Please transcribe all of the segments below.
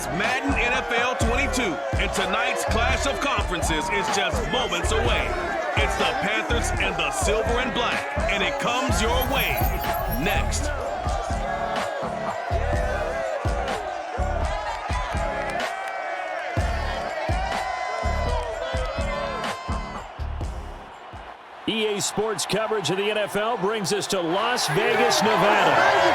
It's Madden NFL 22, and tonight's clash of conferences is just moments away. It's the Panthers and the Silver and Black, and it comes your way next. EA Sports coverage of the NFL brings us to Las Vegas, Nevada.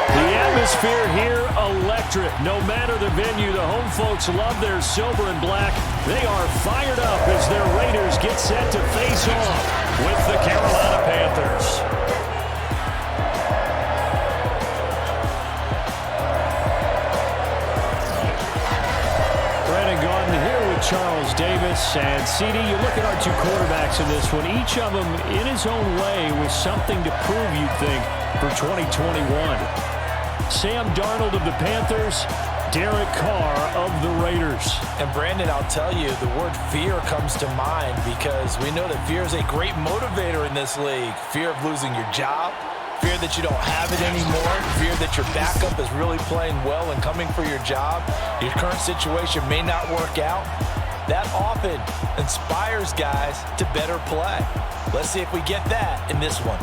The atmosphere here, electric. No matter the venue, the home folks love their silver and black. They are fired up as their Raiders get set to face off with the Carolina Panthers. Charles Davis and CD, you look at our two quarterbacks in this one, each of them in his own way with something to prove, you'd think, for 2021. Sam Darnold of the Panthers, Derek Carr of the Raiders. And Brandon, I'll tell you, the word fear comes to mind because we know that fear is a great motivator in this league. Fear of losing your job, fear that you don't have it anymore, fear that your backup is really playing well and coming for your job. Your current situation may not work out. That often inspires guys to better play. Let's see if we get that in this one.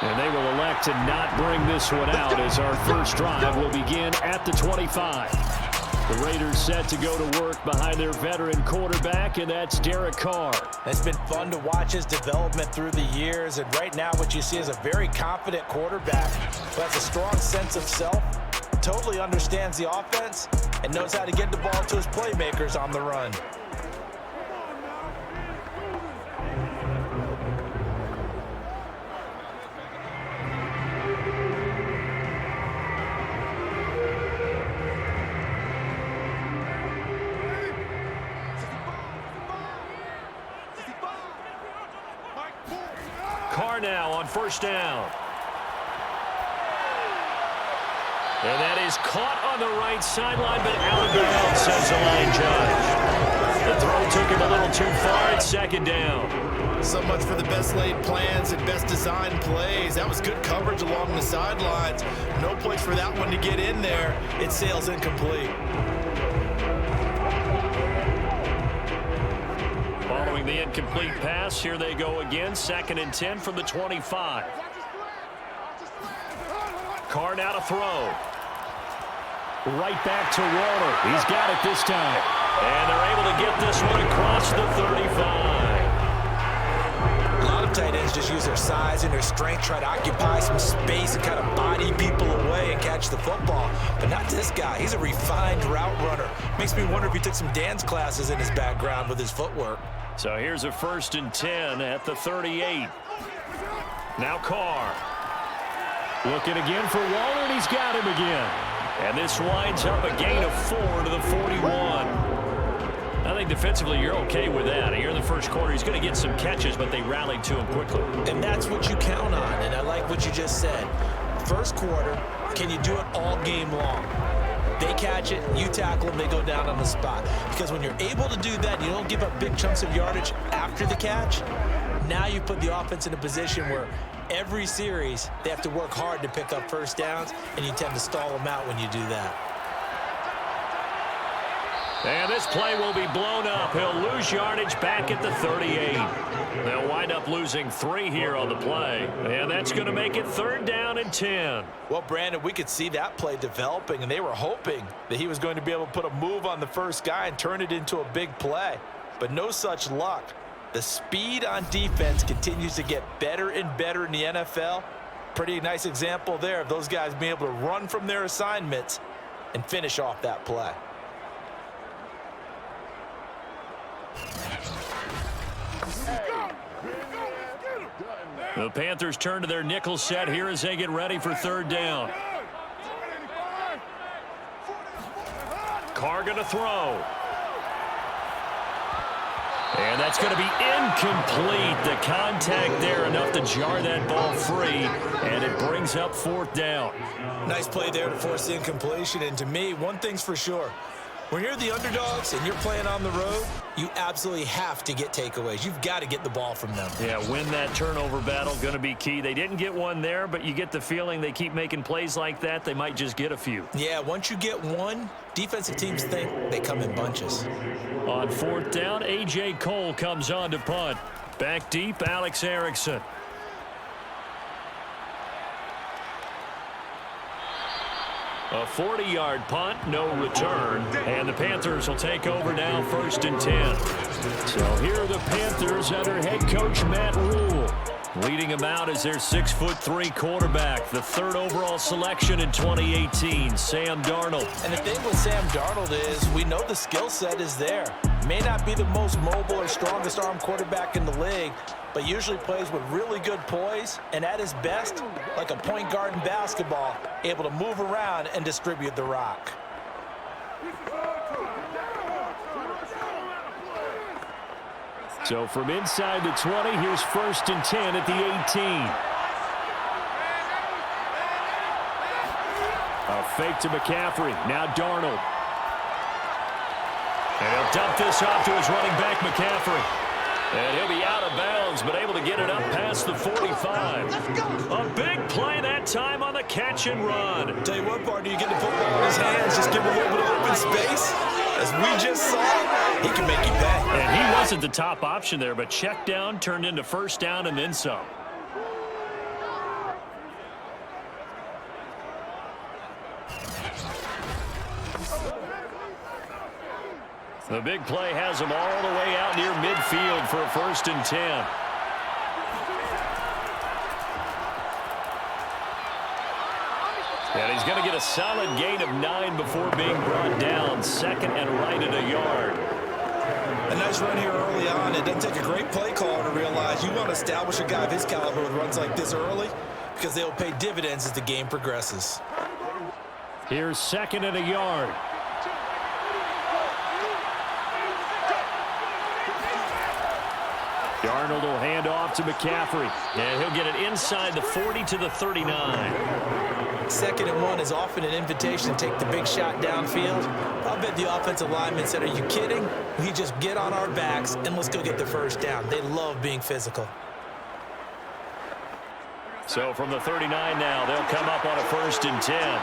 And they will elect to not bring this one out as our first drive will begin at the 25. The Raiders set to go to work behind their veteran quarterback, and that's Derek Carr. It's been fun to watch his development through the years, and right now what you see is a very confident quarterback who has a strong sense of self, totally understands the offense, and knows how to get the ball to his playmakers on the run. Carr now on first down. And that is caught on the right sideline, but out of bounds, says the line judge. The throw took him a little too far at second down. So much for the best laid plans and best designed plays. That was good coverage along the sidelines. No place for that one to get in there. It sails incomplete. Following the incomplete pass, here they go again. 2nd and 10 from the 25. Carr now to throw. Right back to Waller. He's got it this time. And they're able to get this one across the 35. A lot of tight ends just use their size and their strength, try to occupy some space and kind of body people away and catch the football. But not this guy. He's a refined route runner. Makes me wonder if he took some dance classes in his background with his footwork. So here's a 1st and 10 at the 38. Now Carr. Looking again for Waller, and he's got him again. And this winds up a gain of 4 to the 41. I think defensively you're okay with that. Here in the first quarter, he's going to get some catches, but they rallied to him quickly. And that's what you count on, and I like what you just said. First quarter, can you do it all game long? They catch it, you tackle them, they go down on the spot. Because when you're able to do that, you don't give up big chunks of yardage after the catch. Now you put the offense in a position where every series they have to work hard to pick up first downs, and you tend to stall them out when you do that. And this play will be blown up. He'll lose yardage back at the 38. They'll wind up losing 3 here on the play. And that's going to make it 3rd down and 10. Well, Brandon, we could see that play developing, and they were hoping that he was going to be able to put a move on the first guy and turn it into a big play. But no such luck. The speed on defense continues to get better and better in the NFL. Pretty nice example there of those guys being able to run from their assignments and finish off that play. The Panthers turn to their nickel set here as they get ready for third down. Carr going to throw. And that's going to be incomplete. The contact there enough to jar that ball free, and it brings up fourth down. Nice play there to force the incompletion. And to me, one thing's for sure. When you're the underdogs and you're playing on the road, you absolutely have to get takeaways. You've got to get the ball from them. Yeah, win that turnover battle, going to be key. They didn't get one there, but you get the feeling they keep making plays like that, they might just get a few. Yeah, once you get one, defensive teams think they come in bunches. On fourth down, A.J. Cole comes on to punt. Back deep, Alex Erickson. A 40-yard punt, no return. And the Panthers will take over now, 1st and 10. So here are the Panthers under head coach Matt Rule. Leading them out is their 6'3" quarterback, the 3rd overall selection in 2018, Sam Darnold. And the thing with Sam Darnold is we know the skill set is there. May not be the most mobile or strongest arm quarterback in the league, but usually plays with really good poise, and at his best, like a point guard in basketball, able to move around and distribute the rock. So from inside the 20, here's 1st and 10 at the 18. A fake to McCaffrey. Now Darnold. And he'll dump this off to his running back, McCaffrey. And he'll be out of bounds, but able to get it up past the 45. A big play that time on the catch and run. Tell you what, partner, you get the football in his hands, just give him a little bit of open space. As we just saw, he can make you pay. And he wasn't the top option there, but check down turned into 1st down and then some. The big play has him all the way out near midfield for a 1st and 10. And he's going to get a solid gain of 9 before being brought down. 2nd and right at a yard. A nice run here early on. It doesn't take a great play caller to realize you want to establish a guy of his caliber with runs like this early because they'll pay dividends as the game progresses. Here's 2nd and a yard. Darnold will hand off to McCaffrey. And he'll get it inside the 40 to the 39. 2nd and 1 is often an invitation to take the big shot downfield. I'll bet the offensive linemen said, are you kidding? We just get on our backs and let's go get the 1st down. They love being physical. So from the 39 now, they'll come up on a 1st and 10.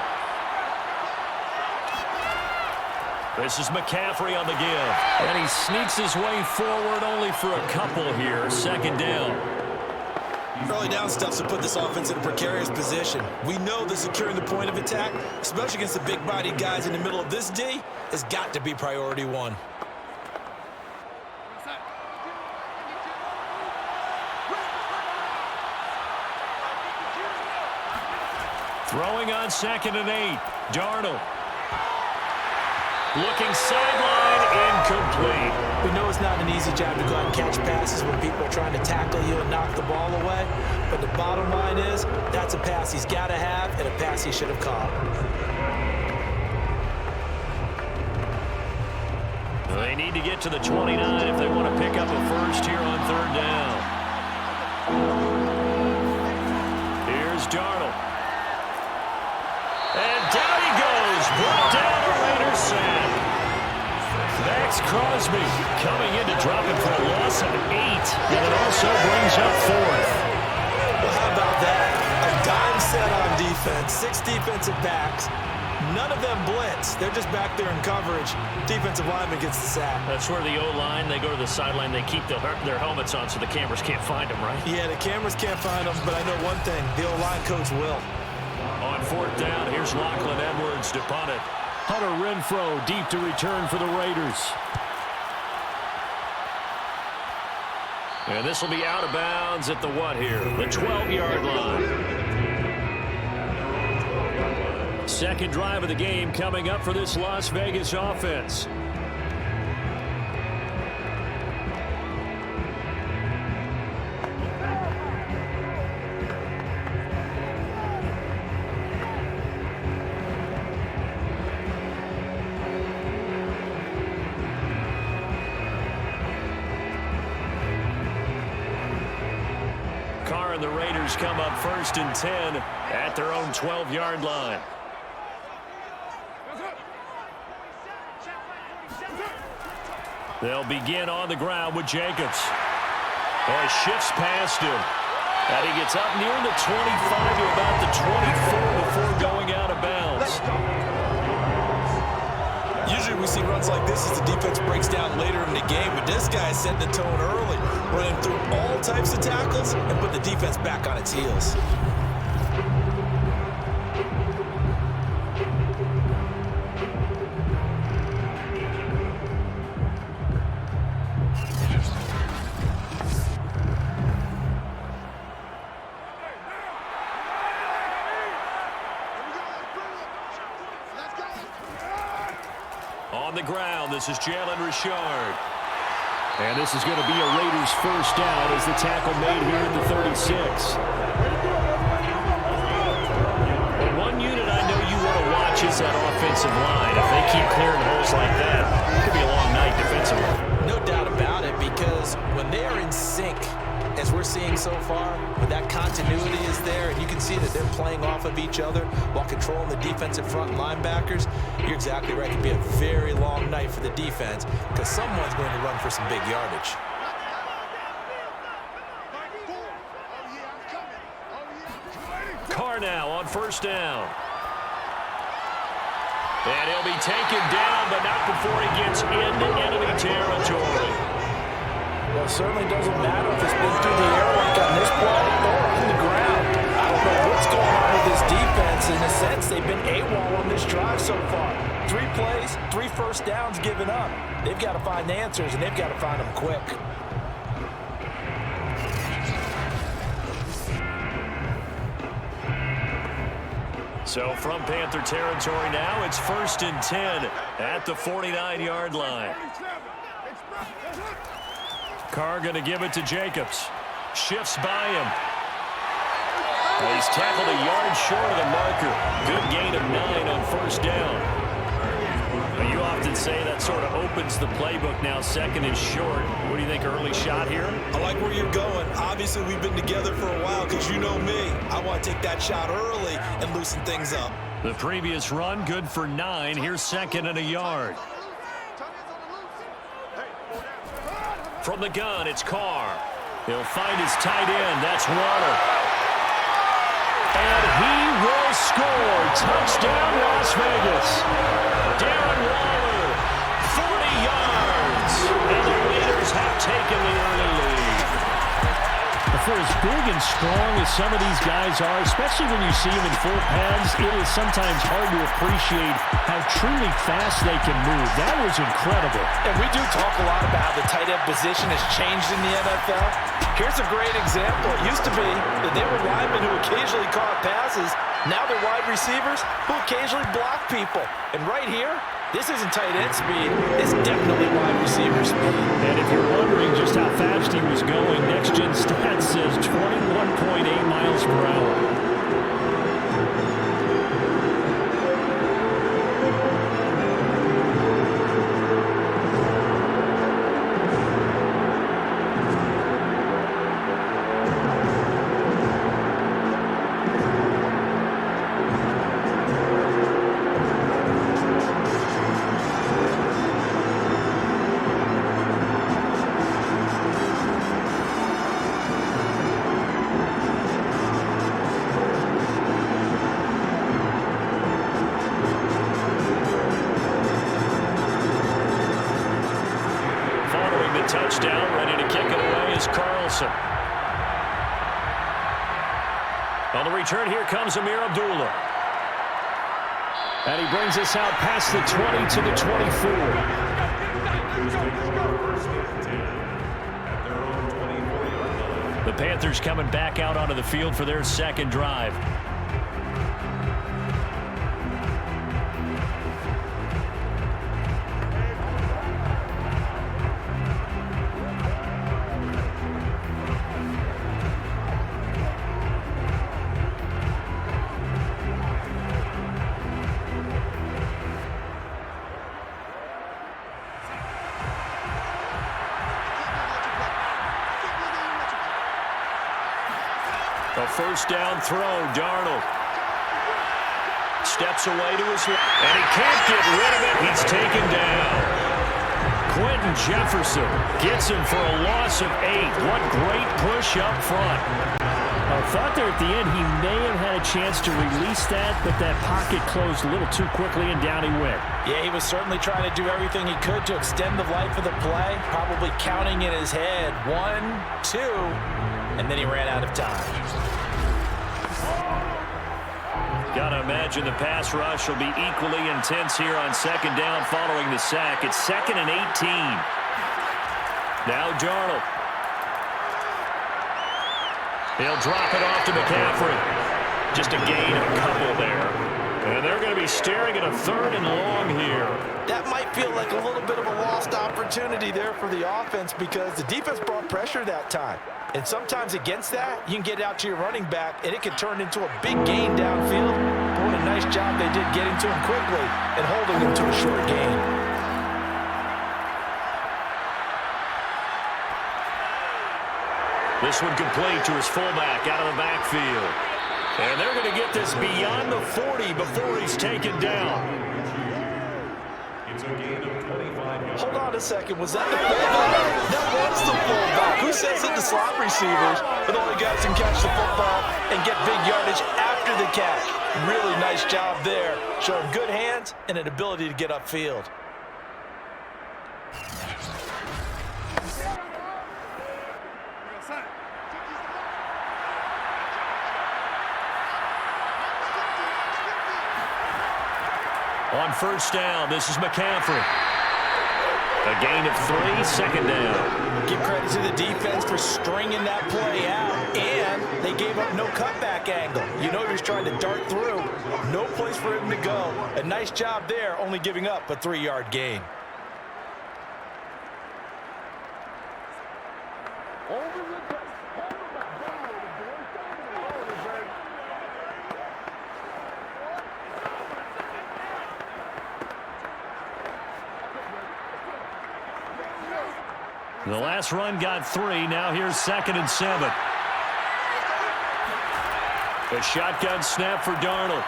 This is McCaffrey on the give. And he sneaks his way forward only for a couple here. 2nd down. Early down stuff to put this offense in a precarious position. We know that securing the point of attack, especially against the big-bodied guys in the middle of this D, has got to be priority 1. Throwing on 2nd and 8. Darnold. Looking sideline, incomplete. We know it's not an easy job to go out and catch passes when people are trying to tackle you and knock the ball away. But the bottom line is, that's a pass he's got to have and a pass he should have caught. They need to get to the 29 if they want to pick up a 1st here on 3rd down. Here's Darnold. And down he goes. Brought down a Raiders sack. Max Crosby coming in to drop it for a loss of 8. And it also brings up 4th. Well, how about that? A dime set on defense. 6 defensive backs. None of them blitz. They're just back there in coverage. Defensive lineman gets the sack. That's where the O-line, they go to the sideline, they keep their helmets on so the cameras can't find them, right? Yeah, the cameras can't find them, but I know one thing. The O-line coach will. On 4th down, here's Lachlan Edwards to punt it. Hunter Renfrow deep to return for the Raiders. And this will be out of bounds at the what here? The 12-yard line. Second drive of the game coming up for this Las Vegas offense. Carr and the Raiders come up 1st and 10 at their own 12-yard line. They'll begin on the ground with Jacobs. Oh, he shifts past him. And he gets up near the 25 to about the 24 before going out of bounds. Usually we see runs like this as the defense breaks down later in the game, but this guy is setting the tone early, running through all types of tackles and put the defense back on its heels. On the ground, this is Jalen Richard. And this is going to be a Raiders first down as the tackle made here at the 36. Well, one unit I know you want to watch is that offensive line. If they keep clearing holes like that, it could be a long night defensively. No doubt about it, because when they are in sync, as we're seeing so far, when that continuity is there and you can see that they're playing off of each other while controlling the defensive front linebackers, you're exactly right. It could be a very long night for the defense because someone's going to run for some big yardage. Carr now on first down. And he'll be taken down, but not before he gets into enemy territory. Well, it certainly doesn't matter if it's been through the air like on this play or on the ground. I don't know what's going on with this defense. In a sense, they've been AWOL on this drive so far. 3 plays, 3 first downs given up. They've got to find answers, and they've got to find them quick. So from Panther territory now, it's 1st and 10 at the 49-yard line. Carr going to give it to Jacobs. Shifts by him. Well, he's tackled a yard short of the marker. Good gain of 9 on first down. Well, you often say that sort of opens the playbook now, 2nd and short. What do you think, early shot here? I like where you're going. Obviously, we've been together for a while because you know me. I want to take that shot early and loosen things up. The previous run, good for 9. Here's 2nd and a yard. From the gun, it's Carr. He'll find his tight end. That's Waller. And he will score. Touchdown, Las Vegas. Darren Waller, 40 yards. And the Raiders have taken the early lead. For as big and strong as some of these guys are, especially when you see them in full pads, it is sometimes hard to appreciate how truly fast they can move. That was incredible. And we do talk a lot about how the tight end position has changed in the NFL. Here's a great example. It used to be that they were linemen who occasionally caught passes. Now they're wide receivers who occasionally block people. And right here, this isn't tight end speed. It's definitely wide receiver speed. And if you're wondering just how fast he was going, Next Gen Stats says 21.8 miles per hour. Touchdown, ready to kick it away is Carlson. On the return, here comes Amir Abdullah. And he brings us out past the 20 to the 24. The Panthers coming back out onto the field for their 2nd drive. A first down throw, Darnold. Steps away to his left, and he can't get rid of it. He's taken down. Quentin Jefferson gets him for a loss of 8. What great push up front. I thought there at the end he may have had a chance to release that, but that pocket closed a little too quickly, and down he went. Yeah, he was certainly trying to do everything he could to extend the life of the play, probably counting in his head 1, 2, and then he ran out of time. Got to imagine the pass rush will be equally intense here on second down following the sack. It's 2nd and 18. Now Darnold. He'll drop it off to McCaffrey. Just a gain of a couple there. And they're going to be staring at a 3rd and long here. That might feel like a little bit of a lost opportunity there for the offense because the defense brought pressure that time. And sometimes against that, you can get it out to your running back, and it can turn into a big gain downfield. But what a nice job they did getting to him quickly and holding him to a short gain. This one complete to his fullback out of the backfield. And they're going to get this beyond the 40 before he's taken down. Hold on a second. Was that the fullback? That was the fullback. Who says that the slot receivers are the only guys who can catch the football and get big yardage after the catch? Really nice job there. Showing good hands and an ability to get upfield. On first down, this is McCaffrey. A gain of 3, second down. Give credit to the defense for stringing that play out, and they gave up no cutback angle. You know he was trying to dart through. No place for him to go. A nice job there, only giving up a 3-yard gain. The last run got 3. Now here's 2nd and 7. A shotgun snap for Darnold.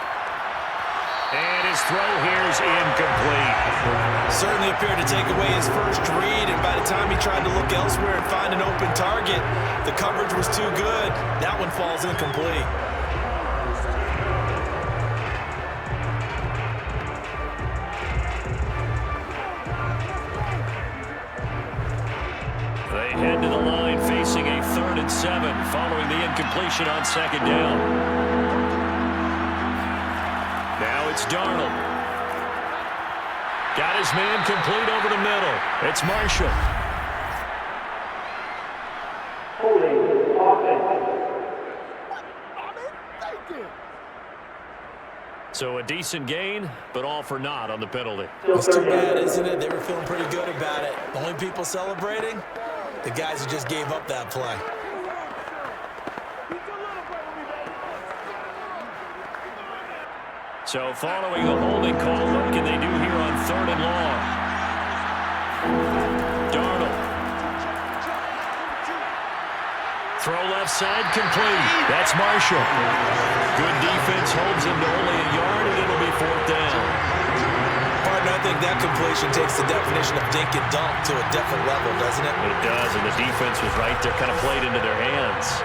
And his throw here is incomplete. Certainly appeared to take away his first read, and by the time he tried to look elsewhere and find an open target, the coverage was too good. That one falls incomplete. They head to the line facing a 3rd and 7 following the incompletion on second down. Now it's Darnold. Got his man complete over the middle. It's Marshall. So a decent gain, but all for naught on the penalty. It's too bad, isn't it? They were feeling pretty good about it. The only people celebrating, the guys who just gave up that play. So following the holding call, what can they do here on 3rd and long? Darnold. Throw left side complete. That's Marshall. Good defense holds him to only a yard, and it'll be 4th down. Partner, I think that completion takes the definition of dink and dunk to a different level, doesn't it? It does, and the defense was right there, kind of played into their hands.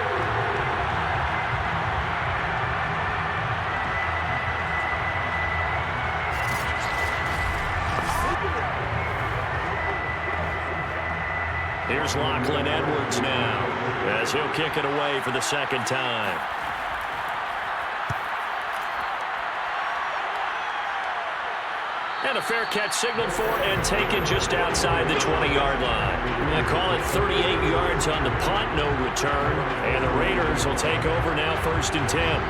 Here's Lachlan Edwards now, as he'll kick it away for the 2nd time. And a fair catch signaled for and taken just outside the 20-yard line. I call it 38 yards on the punt, no return. And the Raiders will take over now 1st and 10.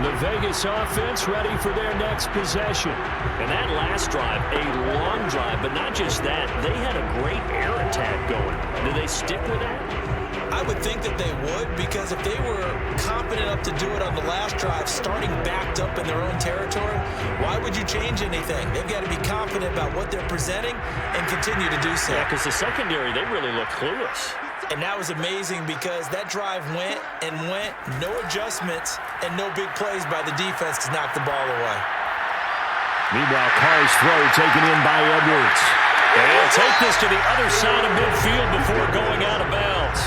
The Vegas offense ready for their next possession. And that last drive, a long drive, but not just that. They had a great air attack going. Do they stick with that? I would think that they would, because if they were confident enough to do it on the last drive, starting backed up in their own territory, why would you change anything? They've got to be confident about what they're presenting and continue to do so. Yeah, because the secondary, they really look clueless. And that was amazing because that drive went and went, no adjustments and no big plays by the defense to knock the ball away. Meanwhile, Carr's throw taken in by Edwards. And he'll take this to the other side of midfield before going out of bounds.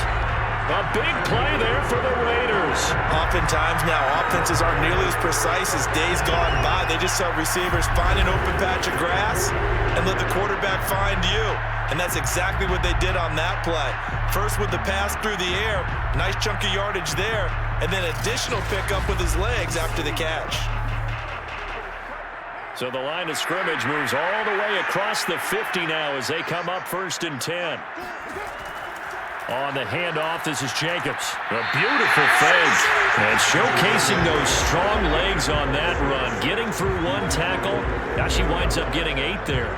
A big play there for the Raiders. Oftentimes now, offenses aren't nearly as precise as days gone by. They just tell receivers, find an open patch of grass and let the quarterback find you. And that's exactly what they did on that play. First with the pass through the air, nice chunk of yardage there, and then additional pickup with his legs after the catch. So the line of scrimmage moves all the way across the 50 now as they come up 1st and 10. On the handoff, this is Jacobs. A beautiful fake. And showcasing those strong legs on that run. Getting through one tackle. Now she winds up getting 8 there.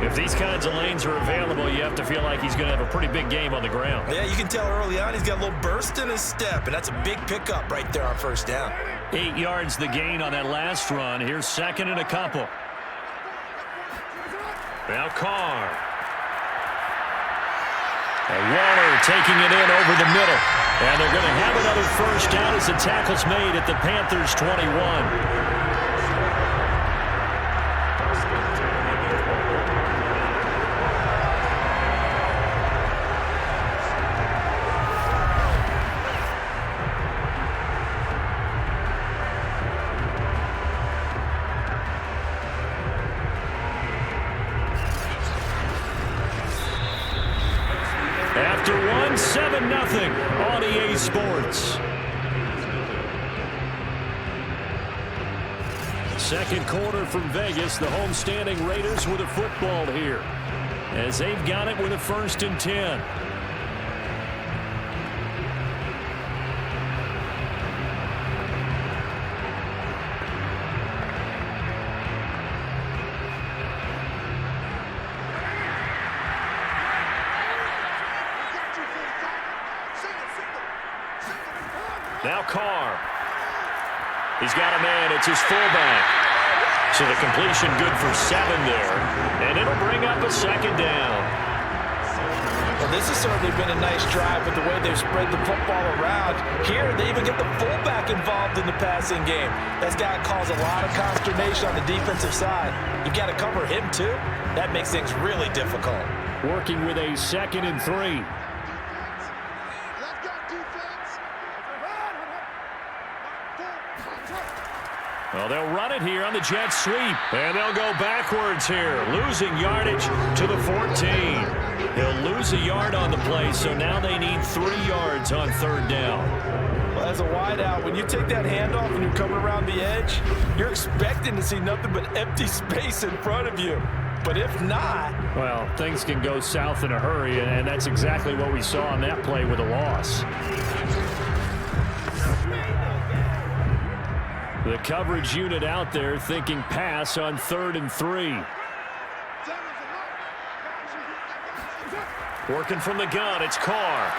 If these kinds of lanes are available, you have to feel like he's going to have a pretty big game on the ground. Yeah, you can tell early on he's got a little burst in his step, and that's a big pickup right there on 1st down. 8 yards the gain on that last run. Here's 2nd and a couple. Now Carr. And Waller taking it in over the middle. And they're going to have another 1st down as the tackle's made at the Panthers 21. After 7-0 on EA Sports. Second quarter from Vegas. The homestanding Raiders with a football here as they've got it with a 1st and 10. Now Carr. He's got a man. It's his fullback. So the completion good for 7 there. And it'll bring up a 2nd down. Well, this has certainly been a nice drive with the way they've spread the football around. Here, they even get the fullback involved in the passing game. That's got to cause a lot of consternation on the defensive side. You've got to cover him, too. That makes things really difficult. Working with a 2nd and 3. Well, they'll run it here on the jet sweep. And they'll go backwards here, losing yardage to the 14. He'll lose a yard on the play, so now they need 3 yards on 3rd down. Well, as a wideout, when you take that handoff and you're coming around the edge, you're expecting to see nothing but empty space in front of you. But if not... Well, things can go south in a hurry, and that's exactly what we saw on that play with a loss. The coverage unit out there thinking pass on 3rd and 3. Working from the gun, it's Carr.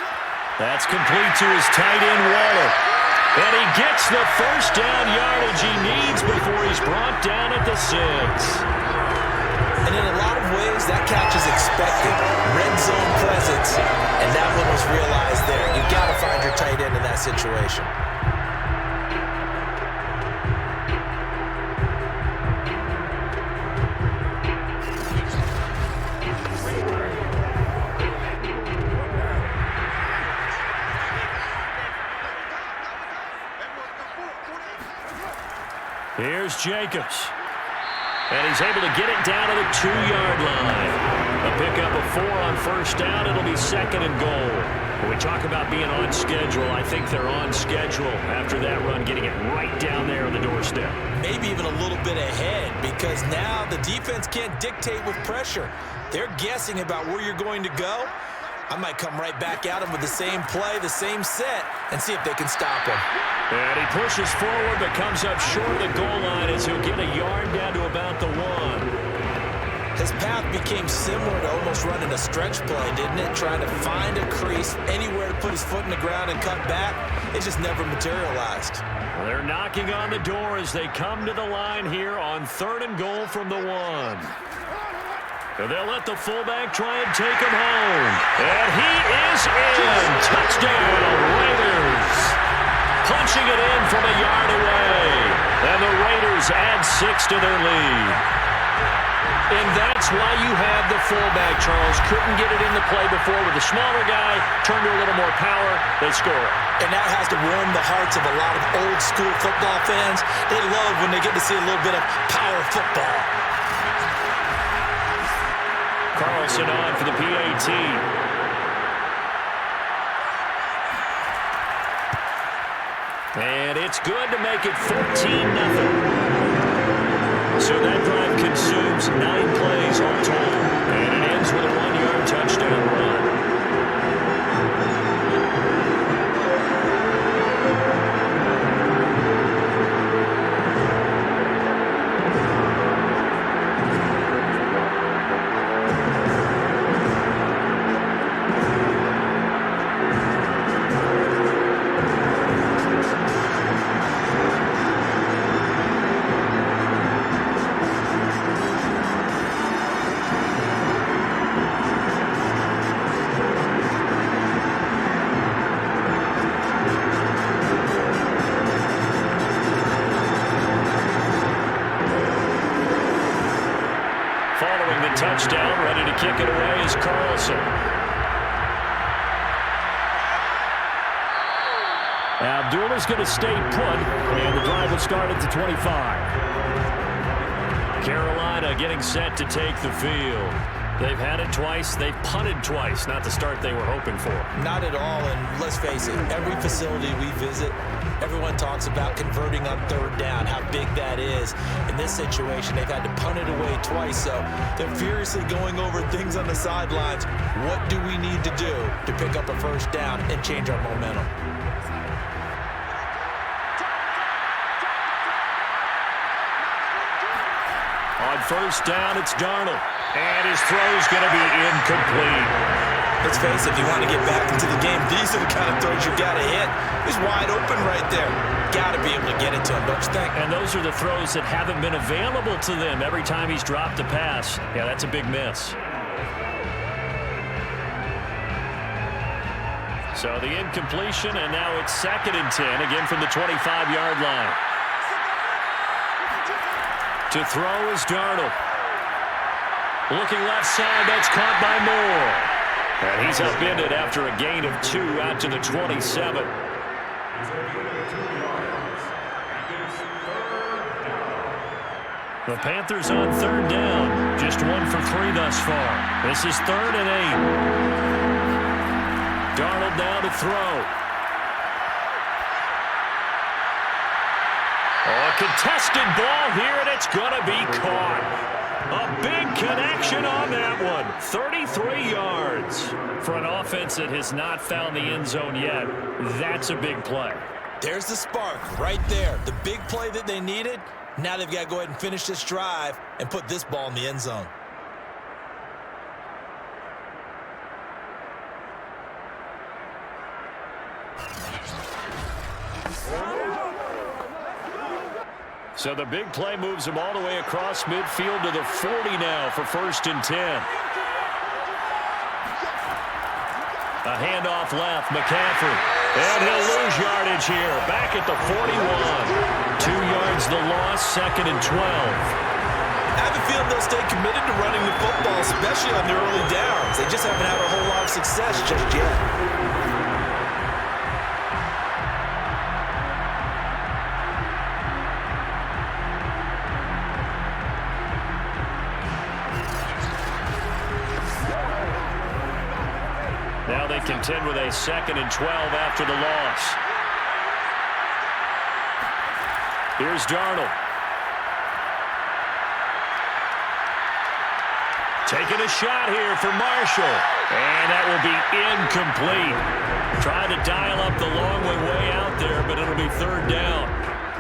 That's complete to his tight end, Waller. And he gets the 1st down yardage he needs before he's brought down at the 6. And in a lot of ways, that catch is expected. Red zone presence, and that one was realized there. You've got to find your tight end in that situation. Here's Jacobs. And he's able to get it down to the 2-yard line. A pickup of 4 on 1st down. It'll be 2nd and goal. When we talk about being on schedule, I think they're on schedule after that run, getting it right down there on the doorstep. Maybe even a little bit ahead, because now the defense can't dictate with pressure. They're guessing about where you're going to go. I might come right back at him with the same play, the same set, and see if they can stop him. And he pushes forward but comes up short of the goal line as he'll get a yard down to about the 1. His path became similar to almost running a stretch play, didn't it? Trying to find a crease, anywhere to put his foot in the ground and cut back. It just never materialized. Well, they're knocking on the door as they come to the line here on 3rd and goal from the 1. And they'll let the fullback try and take him home. And he is in. Touchdown, Raiders. Punching it in from a yard away. And the Raiders add 6 to their lead. And that's why you have the fullback, Charles. Couldn't get it into play before with the smaller guy. Turned to a little more power. They score. And that has to warm the hearts of a lot of old-school football fans. They love when they get to see a little bit of power football. Carlson on for the PAT. And it's good to make it 14-0. So that drive consumes 9 plays all total. And it ends with a 1-yard touchdown run. Touchdown, ready to kick it away is Carlson. Abdullah's going to stay put, and the drive will start at the 25. Carolina getting set to take the field. They've had it twice. They've punted twice. Not the start they were hoping for. Not at all, and let's face it, every facility we visit, everyone talks about converting on 3rd down, how big that is. In this situation, they've had to punt it away twice, so they're furiously going over things on the sidelines. What do we need to do to pick up a 1st down and change our momentum? On 1st down, it's Darnold. And his throw's going to be incomplete. Let's face it, if you want to get back into the game, these are the kind of throws you got to hit. He's wide open right there. Got to be able to get it to him, don't you think? And those are the throws that haven't been available to them every time he's dropped a pass. Yeah, that's a big miss. So the incompletion, and now it's 2nd and 10, again from the 25-yard line. To throw is Darnold. Looking left side, that's caught by Moore. And he's upended after a gain of 2 out to the 27. The Panthers on 3rd down. Just 1 for 3 thus far. This is 3rd and 8. Darnold now to throw. Oh, a contested ball here, and it's going to be caught. A big connection on that one. 33 yards. For an offense that has not found the end zone yet, that's a big play. There's the spark right there. The big play that they needed. Now they've got to go ahead and finish this drive and put this ball in the end zone. So the big play moves him all the way across midfield to the 40 now for 1st and 10. A handoff left, McCaffrey. And he'll lose yardage here. Back at the 41. 2 yards the loss, 2nd and 12. I have a feeling they'll stay committed to running the football, especially on their early downs. They just haven't had a whole lot of success just yet. Now they contend with a 2nd and 12 after the loss. Here's Darnold. Taking a shot here for Marshall. And that will be incomplete. Trying to dial up the long way out there, but it'll be 3rd down.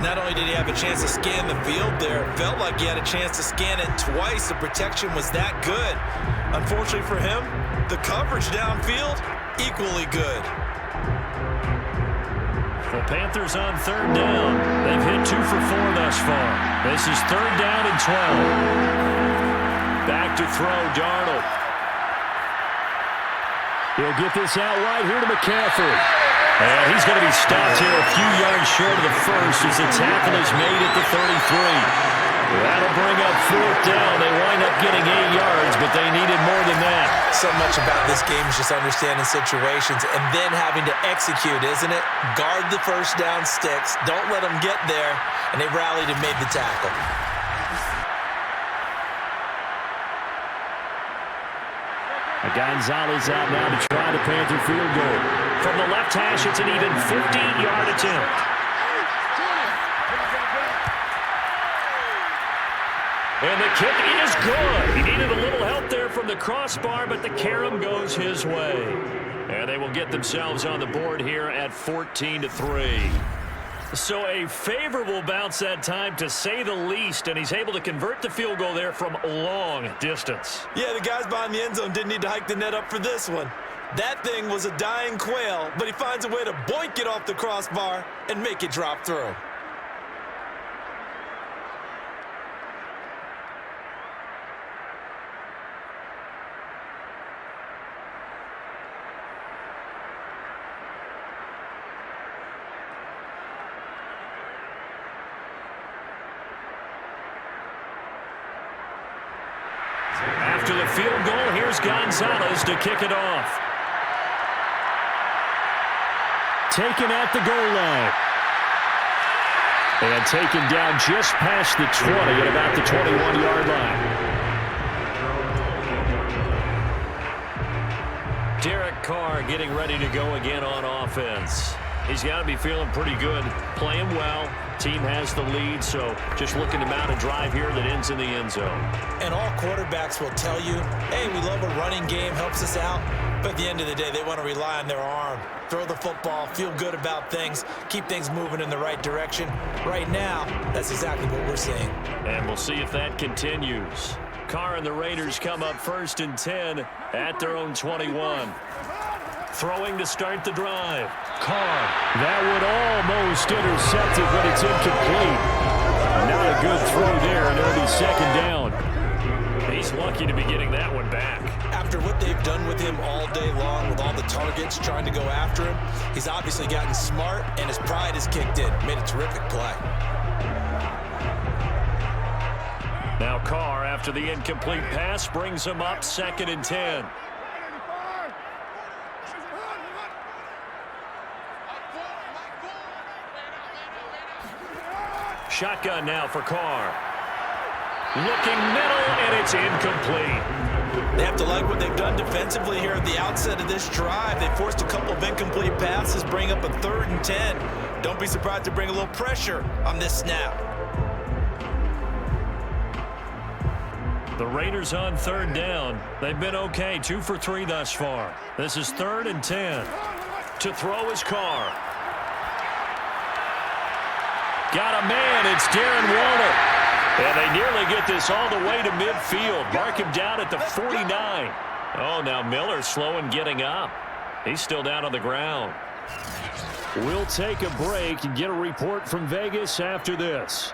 Not only did he have a chance to scan the field there, it felt like he had a chance to scan it twice. The protection was that good. Unfortunately for him, the coverage downfield, equally good. The Panthers on 3rd down. They've hit 2 for 4 thus far. This is 3rd down and 12. Back to throw, Darnold. He'll get this out right here to McCaffrey. And he's going to be stopped here a few yards short of the first as the tackle is made at the 33. That'll bring up 4th down. They wind up getting 8 yards, but they needed more than that. So much about this game is just understanding situations and then having to execute, isn't it? Guard the first down sticks. Don't let them get there. And they rallied and made the tackle. Gonzalez out now to try the Panther field goal. From the left hash, it's an even 15-yard attempt. And the kick is good. He needed a little help there from the crossbar, but the carom goes his way. And they will get themselves on the board here at 14-3. So a favorable bounce that time, to say the least, and he's able to convert the field goal there from long distance. Yeah, the guys behind the end zone didn't need to hike the net up for this one. That thing was a dying quail, but he finds a way to boink it off the crossbar and make it drop through. After the field goal, here's Gonzalez to kick it off. Taken at the goal line. And taken down just past the 20 at about the 21-yard line. Derek Carr getting ready to go again on offense. He's got to be feeling pretty good, playing well. Team has the lead, so just looking to mount a drive here that ends in the end zone. And all quarterbacks will tell you, hey, we love a running game, helps us out. But at the end of the day, they want to rely on their arm. Throw the football, feel good about things, keep things moving in the right direction. Right now, that's exactly what we're seeing. And we'll see if that continues. Carr and the Raiders come up 1st and 10 at their own 21. Throwing to start the drive. Carr. That would almost intercept it, but it's incomplete. Not a good throw there, and it'll be 2nd down. He's lucky to be getting that one back. After what they've done with him all day long, with all the targets trying to go after him, he's obviously gotten smart, and his pride has kicked in. Made a terrific play. Now Carr, after the incomplete pass, brings him up 2nd and 10. Shotgun now for Carr. Looking middle, and it's incomplete. They have to like what they've done defensively here at the outset of this drive. They forced a couple of incomplete passes, bring up a 3rd and 10. Don't be surprised to bring a little pressure on this snap. The Raiders on 3rd down. They've been okay, 2 for 3 thus far. This is 3rd and 10. To throw is Carr. Got a man, it's Darren Waller. And they nearly get this all the way to midfield. Mark him down at the 49. Oh, now Miller slow in getting up. He's still down on the ground. We'll take a break and get a report from Vegas after this.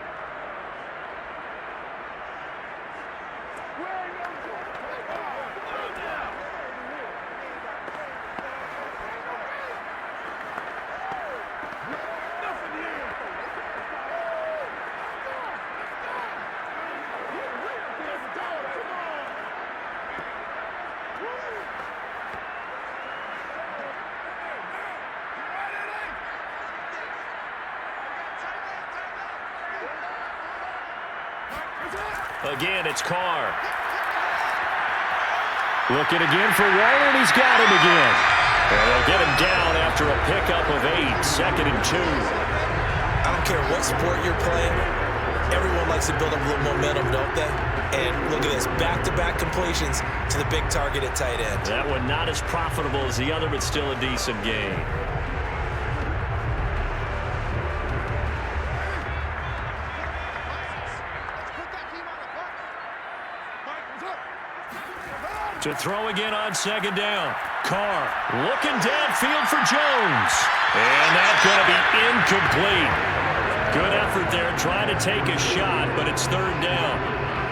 Again, it's Carr. Looking again for Waller, and he's got him again. And they'll get him down after a pickup of 8, 2nd and 2. I don't care what sport you're playing. Everyone likes to build up a little momentum, don't they? And look at this, back-to-back completions to the big target at tight end. That one not as profitable as the other, but still a decent game. To throw again on 2nd down. Carr looking downfield for Jones. And that's going to be incomplete. Good effort there trying to take a shot, but it's third down.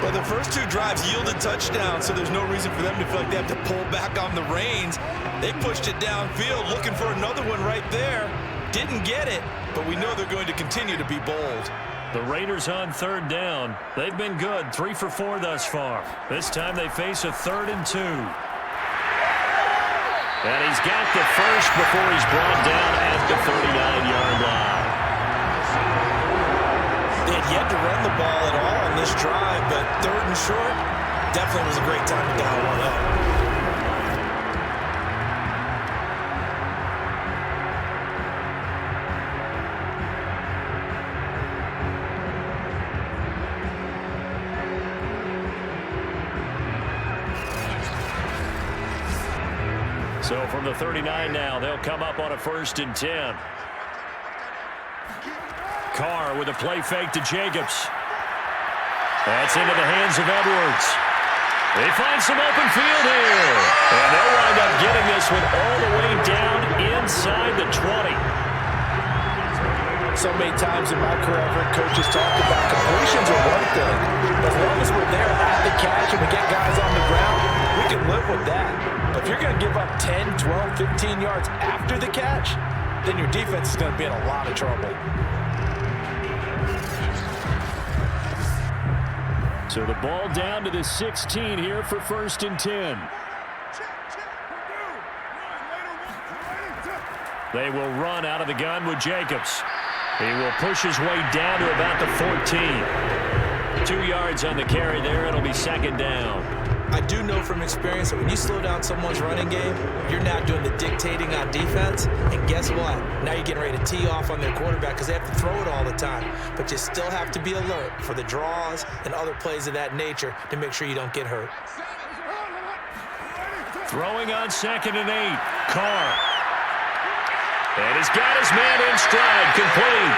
Well, the first two drives yielded touchdowns, so there's no reason for them to feel like they have to pull back on the reins. They pushed it downfield, looking for another one right there. Didn't get it, but we know they're going to continue to be bold. The Raiders on third down. They've been good, 3 for 4 thus far. This time they face a 3rd and 2. And he's got the first before he's brought down at the 39-yard line. They had yet to run the ball at all on this drive, but 3rd and short definitely was a great time to dial one up. So from the 39 now, they'll come up on a 1st and 10. Carr with a play fake to Jacobs. That's into the hands of Edwards. They find some open field here. And they'll wind up getting this one all the way down inside the 20. So many times in my career, I've heard coaches talk about completions are one thing. As long as we're there at the catch and we get guys on the ground, we can live with that. But if you're going to give up 10, 12, 15 yards after the catch, then your defense is going to be in a lot of trouble. So the ball down to the 16 here for 1st and 10. They will run out of the gun with Jacobs. He will push his way down to about the 14. 2 yards on the carry there. It'll be 2nd down. I do know from experience that when you slow down someone's running game, you're now doing the dictating on defense. And guess what? Now you're getting ready to tee off on their quarterback because they have to throw it all the time. But you still have to be alert for the draws and other plays of that nature to make sure you don't get hurt. Throwing on 2nd and 8. Carr. And he's got his man in stride, complete.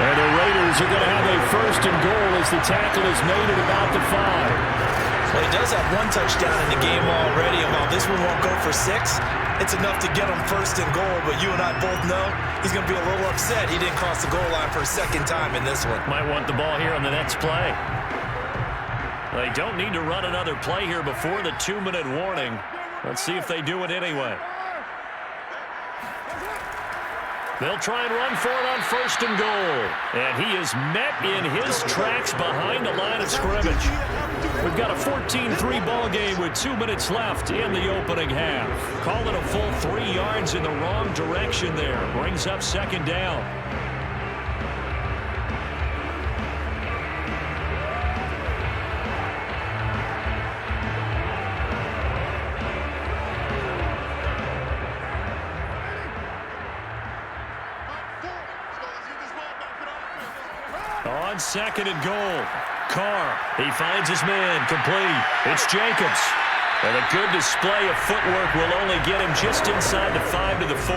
And the Raiders are going to have a 1st and goal as the tackle is made at about the 5. Well, he does have 1 touchdown in the game already, and while this one won't go for 6, it's enough to get him 1st and goal. But you and I both know he's going to be a little upset he didn't cross the goal line for a 2nd time in this one. Might want the ball here on the next play. They don't need to run another play here before the 2-minute warning. Let's see if they do it anyway. They'll try and run for it on 1st and goal. And he is met in his tracks behind the line of scrimmage. We've got a 14-3 ball game with 2 minutes left in the opening half. Call it a full 3 yards in the wrong direction there. Brings up 2nd down. On 2nd and goal. Carr, he finds his man, complete. It's Jacobs. And a good display of footwork will only get him just inside the 5 to the 4.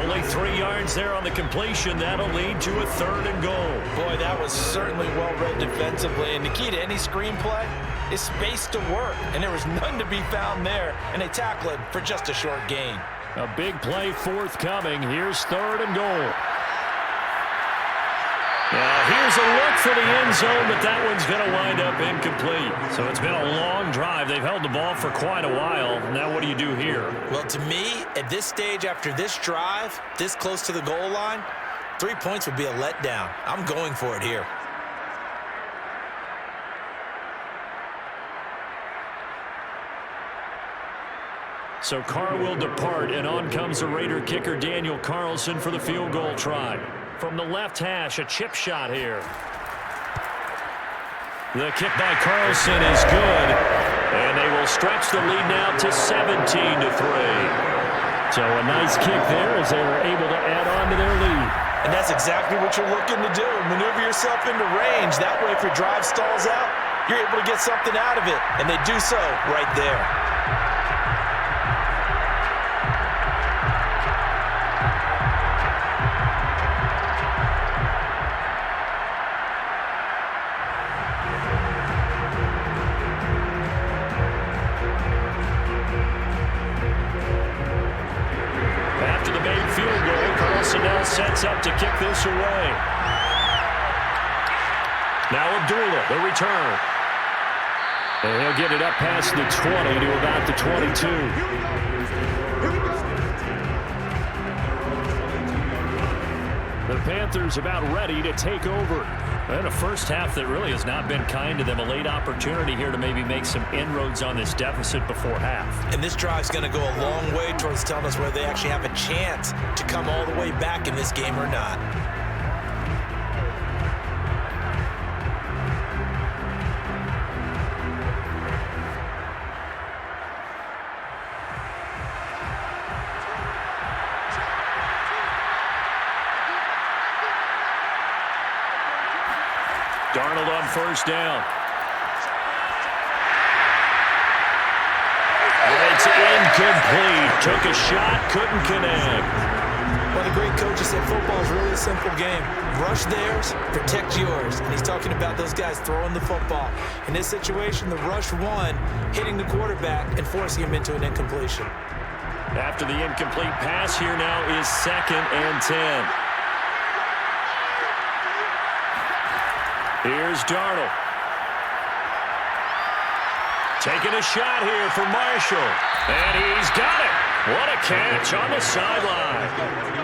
Only 3 yards there on the completion. That'll lead to a 3rd and goal. Boy, that was certainly well-read defensively. And the key to any screenplay is space to work. And there was none to be found there. And they tackle it for just a short gain. A big play forthcoming. Here's 3rd and goal. Now, here's a look for the end zone, but that one's going to wind up incomplete. So it's been a long drive. They've held the ball for quite a while. Now what do you do here? Well, to me, at this stage, after this drive, this close to the goal line, 3 points would be a letdown. I'm going for it here. So Carr will depart, and on comes the Raider kicker Daniel Carlson for the field goal try. From the left hash, a chip shot here. The kick by Carlson is good, and they will stretch the lead now to 17-3. So a nice kick there as they were able to add on to their lead. And that's exactly what you're looking to do. Maneuver yourself into range. That way, if your drive stalls out, you're able to get something out of it. And they do so right there. After the made field goal, Carlson now sets up to kick this away. Now Abdullah, the return. And he'll get it up past the 20 to about the 22. The Panthers about ready to take over. And a first half that really has not been kind to them. A late opportunity here to maybe make some inroads on this deficit before half. And this drive's going to go a long way towards telling us whether they actually have a chance to come all the way back in this game or not. Darnold on first down. And it's incomplete. Took a shot, couldn't connect. Well, the great coach said football is really a simple game. Rush theirs, protect yours. And he's talking about those guys throwing the football. In this situation, the rush won, hitting the quarterback and forcing him into an incompletion. After the incomplete pass, here now is 2nd and 10. Here's Darnold. Taking a shot here for Marshall. And he's got it. What a catch on the sideline.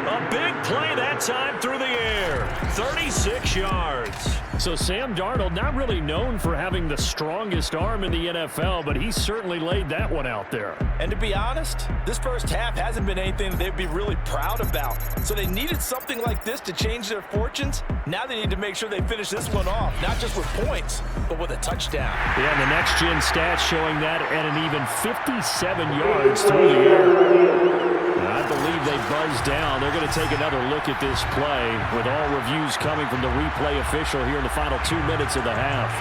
A big play that time through the air. 36 yards. So Sam Darnold, not really known for having the strongest arm in the NFL, but he certainly laid that one out there. And to be honest, this first half hasn't been anything that they'd be really proud about. So they needed something like this to change their fortunes. Now they need to make sure they finish this one off, not just with points, but with a touchdown. Yeah, and the next-gen stats showing that at an even 57 yards through the air. I believe they buzzed down. They're going to take another look at this play with all reviews coming from the replay official here in the final 2 minutes of the half.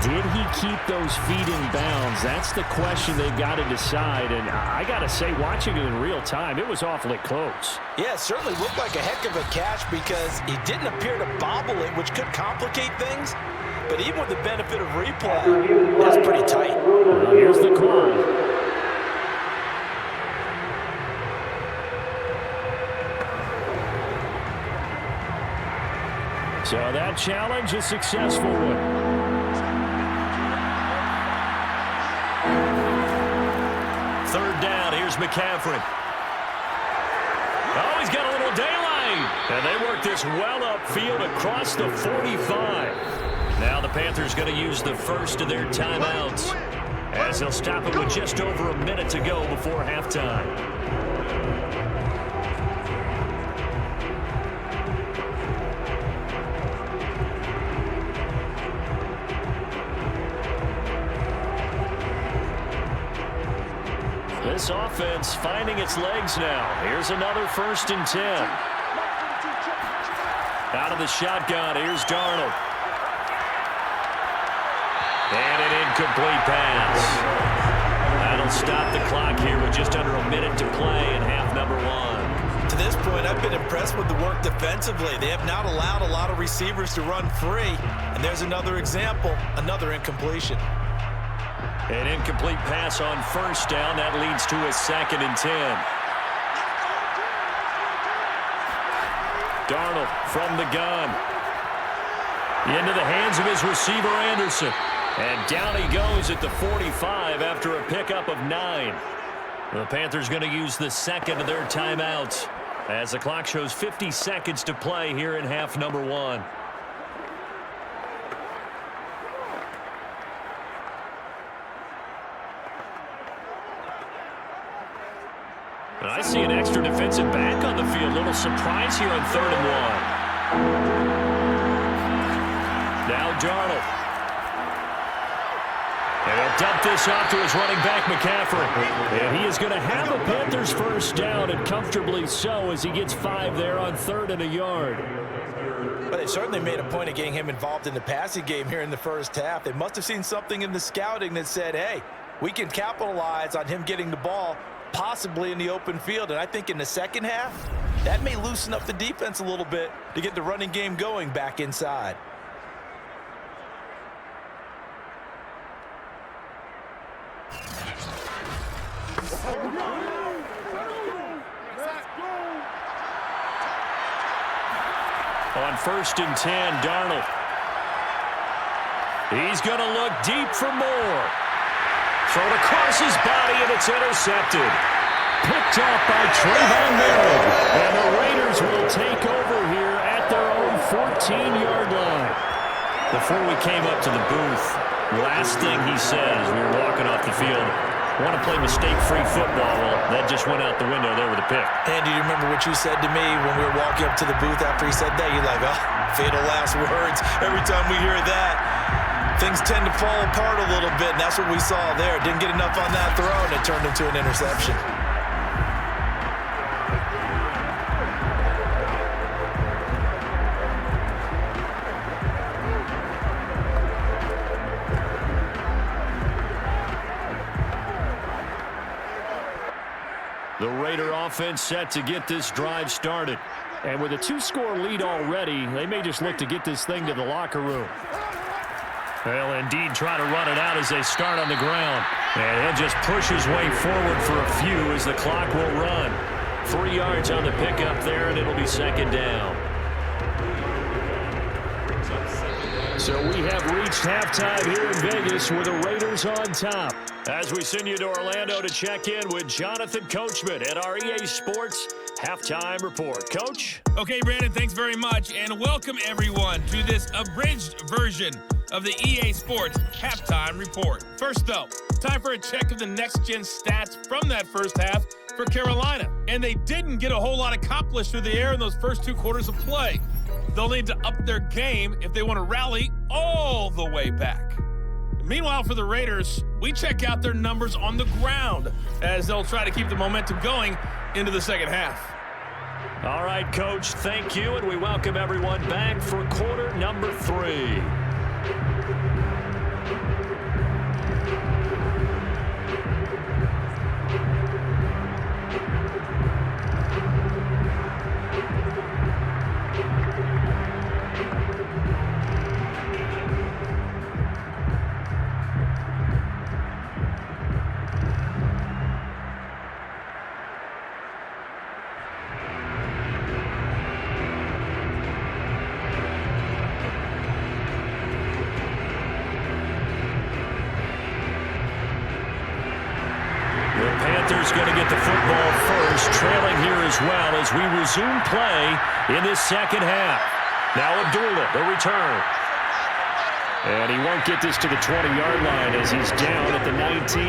Did he keep those feet in bounds? That's the question they've got to decide. And I got to say, watching it in real time, it was awfully close. Yeah, it certainly looked like a heck of a catch because he didn't appear to bobble it, which could complicate things. But even with the benefit of replay, that's pretty tight. Well, here's the call. So that challenge is successful. Third down, here's McCaffrey. Oh, he's got a little daylight. And they work this well upfield across the 45. Now the Panthers going to use the first of their timeouts as they'll stop it with just over a minute to go before halftime. This offense finding its legs now. Here's another 1st and 10. Out of the shotgun, here's Darnold. And an incomplete pass. That'll stop the clock here with just under a minute to play in half number 1. To this point, I've been impressed with the work defensively. They have not allowed a lot of receivers to run free. And there's another example, another incompletion. An incomplete pass on first down. That leads to a 2nd and 10. Darnold from the gun. Into the hands of his receiver, Anderson. And down he goes at the 45 after a pickup of 9. The Panthers going to use the 2nd of their timeouts as the clock shows 50 seconds to play here in half number 1. And I see an extra defensive back on the field. A little surprise here on 3rd and 1. Now Darnold. And he'll dump this off to his running back, McCaffrey. And he is going to have a Panthers first down, and comfortably so, as he gets 5 there on 3rd and a yard. But they certainly made a point of getting him involved in the passing game here in the first half. They must have seen something in the scouting that said, hey, we can capitalize on him getting the ball possibly in the open field. And I think in the second half, that may loosen up the defense a little bit to get the running game going back inside. On 1st and 10, Darnold. He's going to look deep for more. Thrown across his body, and it's intercepted. Picked up by Trayvon Merritt. And the Raiders will take over here at their own 14-yard line. Before we came up to the booth, last thing he said as we were walking off the field, want to play mistake-free football. Well, that just went out the window there with a pick. Andy, do you remember what you said to me when we were walking up to the booth after he said that? You're like, oh, fatal last words. Every time we hear that, things tend to fall apart a little bit, and that's what we saw there. Didn't get enough on that throw, and it turned into an interception. The Raider offense set to get this drive started. And with a 2-score lead already, they may just look to get this thing to the locker room. They'll indeed try to run it out as they start on the ground. And he'll just push his way forward for a few as the clock will run. 3 yards on the pickup there, and it'll be 2nd down. So we have reached halftime here in Vegas with the Raiders on top. As we send you to Orlando to check in with Jonathan Coachman at our EA Sports Halftime Report. Coach? Okay, Brandon, thanks very much, and welcome everyone to this abridged version of the EA Sports Halftime Report. First, though, time for a check of the next-gen stats from that first half for Carolina. And they didn't get a whole lot accomplished through the air in those first 2 quarters of play. They'll need to up their game if they want to rally all the way back. Meanwhile, for the Raiders, we check out their numbers on the ground as they'll try to keep the momentum going into the second half. All right, Coach, thank you, and we welcome everyone back for quarter number 3. Panthers going to get the football first, trailing here as well as we resume play in this second half. Now Abdullah, the return. And he won't get this to the 20-yard line as he's down at the 19.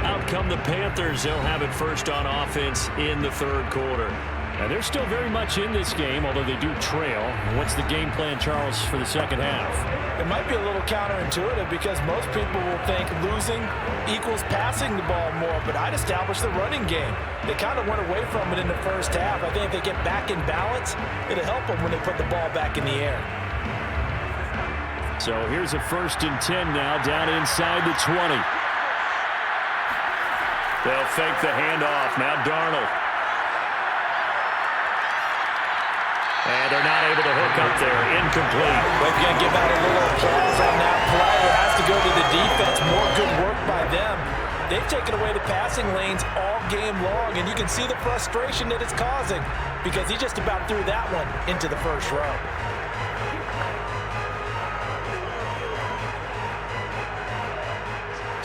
Out come the Panthers. They'll have it first on offense in the 3rd quarter. And they're still very much in this game, although they do trail. What's the game plan, Charles, for the second half? It might be a little counterintuitive because most people will think losing equals passing the ball more, but I'd establish the running game. They kind of went away from it in the first half. I think if they get back in balance, it'll help them when they put the ball back in the air. So here's a 1st and 10 now, down inside the 20. They'll fake the handoff. Now Darnold. And they're not able to hook up there. Incomplete. We're going to give out a little applause on that play. It has to go to the defense. More good work by them. They've taken away the passing lanes all game long, and you can see the frustration that it's causing because he just about threw that one into the first row.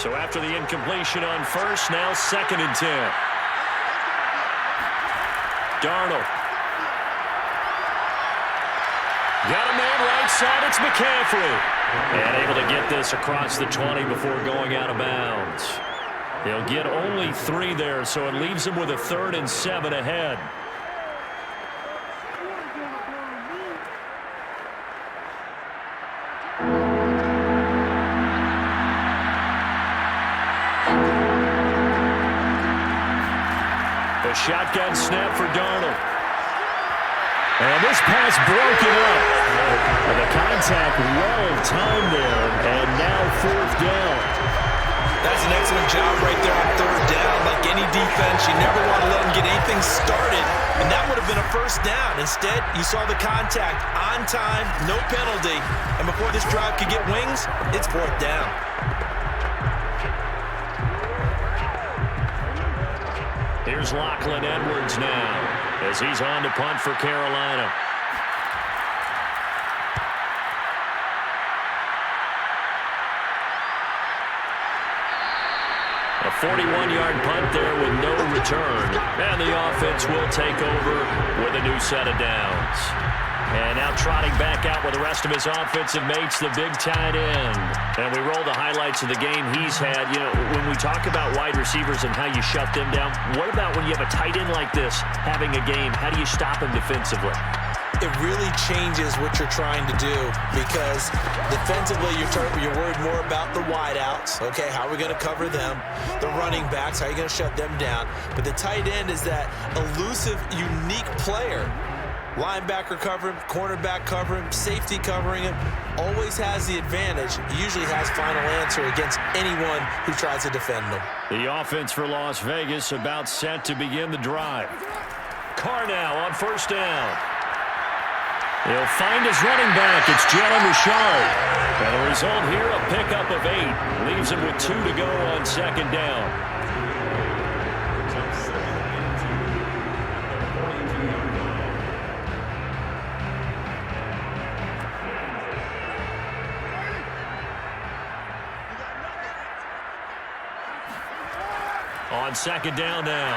So after the incompletion on first, now 2nd and 10. Darnold. Got a man right side, it's McCaffrey. And able to get this across the 20 before going out of bounds. They'll get only 3 there, so it leaves them with a 3rd and 7 ahead. A shotgun snap for Darnold. And this pass broken up. And the contact well timed there. And now 4th down. That's an excellent job right there on 3rd down. Like any defense, you never want to let them get anything started. And that would have been a 1st down. Instead, you saw the contact on time, no penalty. And before this drive could get wings, it's 4th down. Here's Lachlan Edwards now as he's on to punt for Carolina. A 41-yard punt there with no return. And the offense will take over with a new set of downs. And now trotting back out with the rest of his offensive mates, the big tight end. And we roll the highlights of the game he's had. You know, when we talk about wide receivers and how you shut them down, what about when you have a tight end like this having a game? How do you stop him defensively? It really changes what you're trying to do because defensively you're worried more about the wideouts. Okay, how are we going to cover them? The running backs, how are you going to shut them down? But the tight end is that elusive, unique player. Linebacker cover him, cornerback cover him, safety covering him. Always has the advantage. Usually has final answer against anyone who tries to defend him. The offense for Las Vegas about set to begin the drive. Carr now on first down. He'll find his running back. It's Jalen Richard. And the result here, a pickup of 8. Leaves him with 2 to go on second down. On second down now,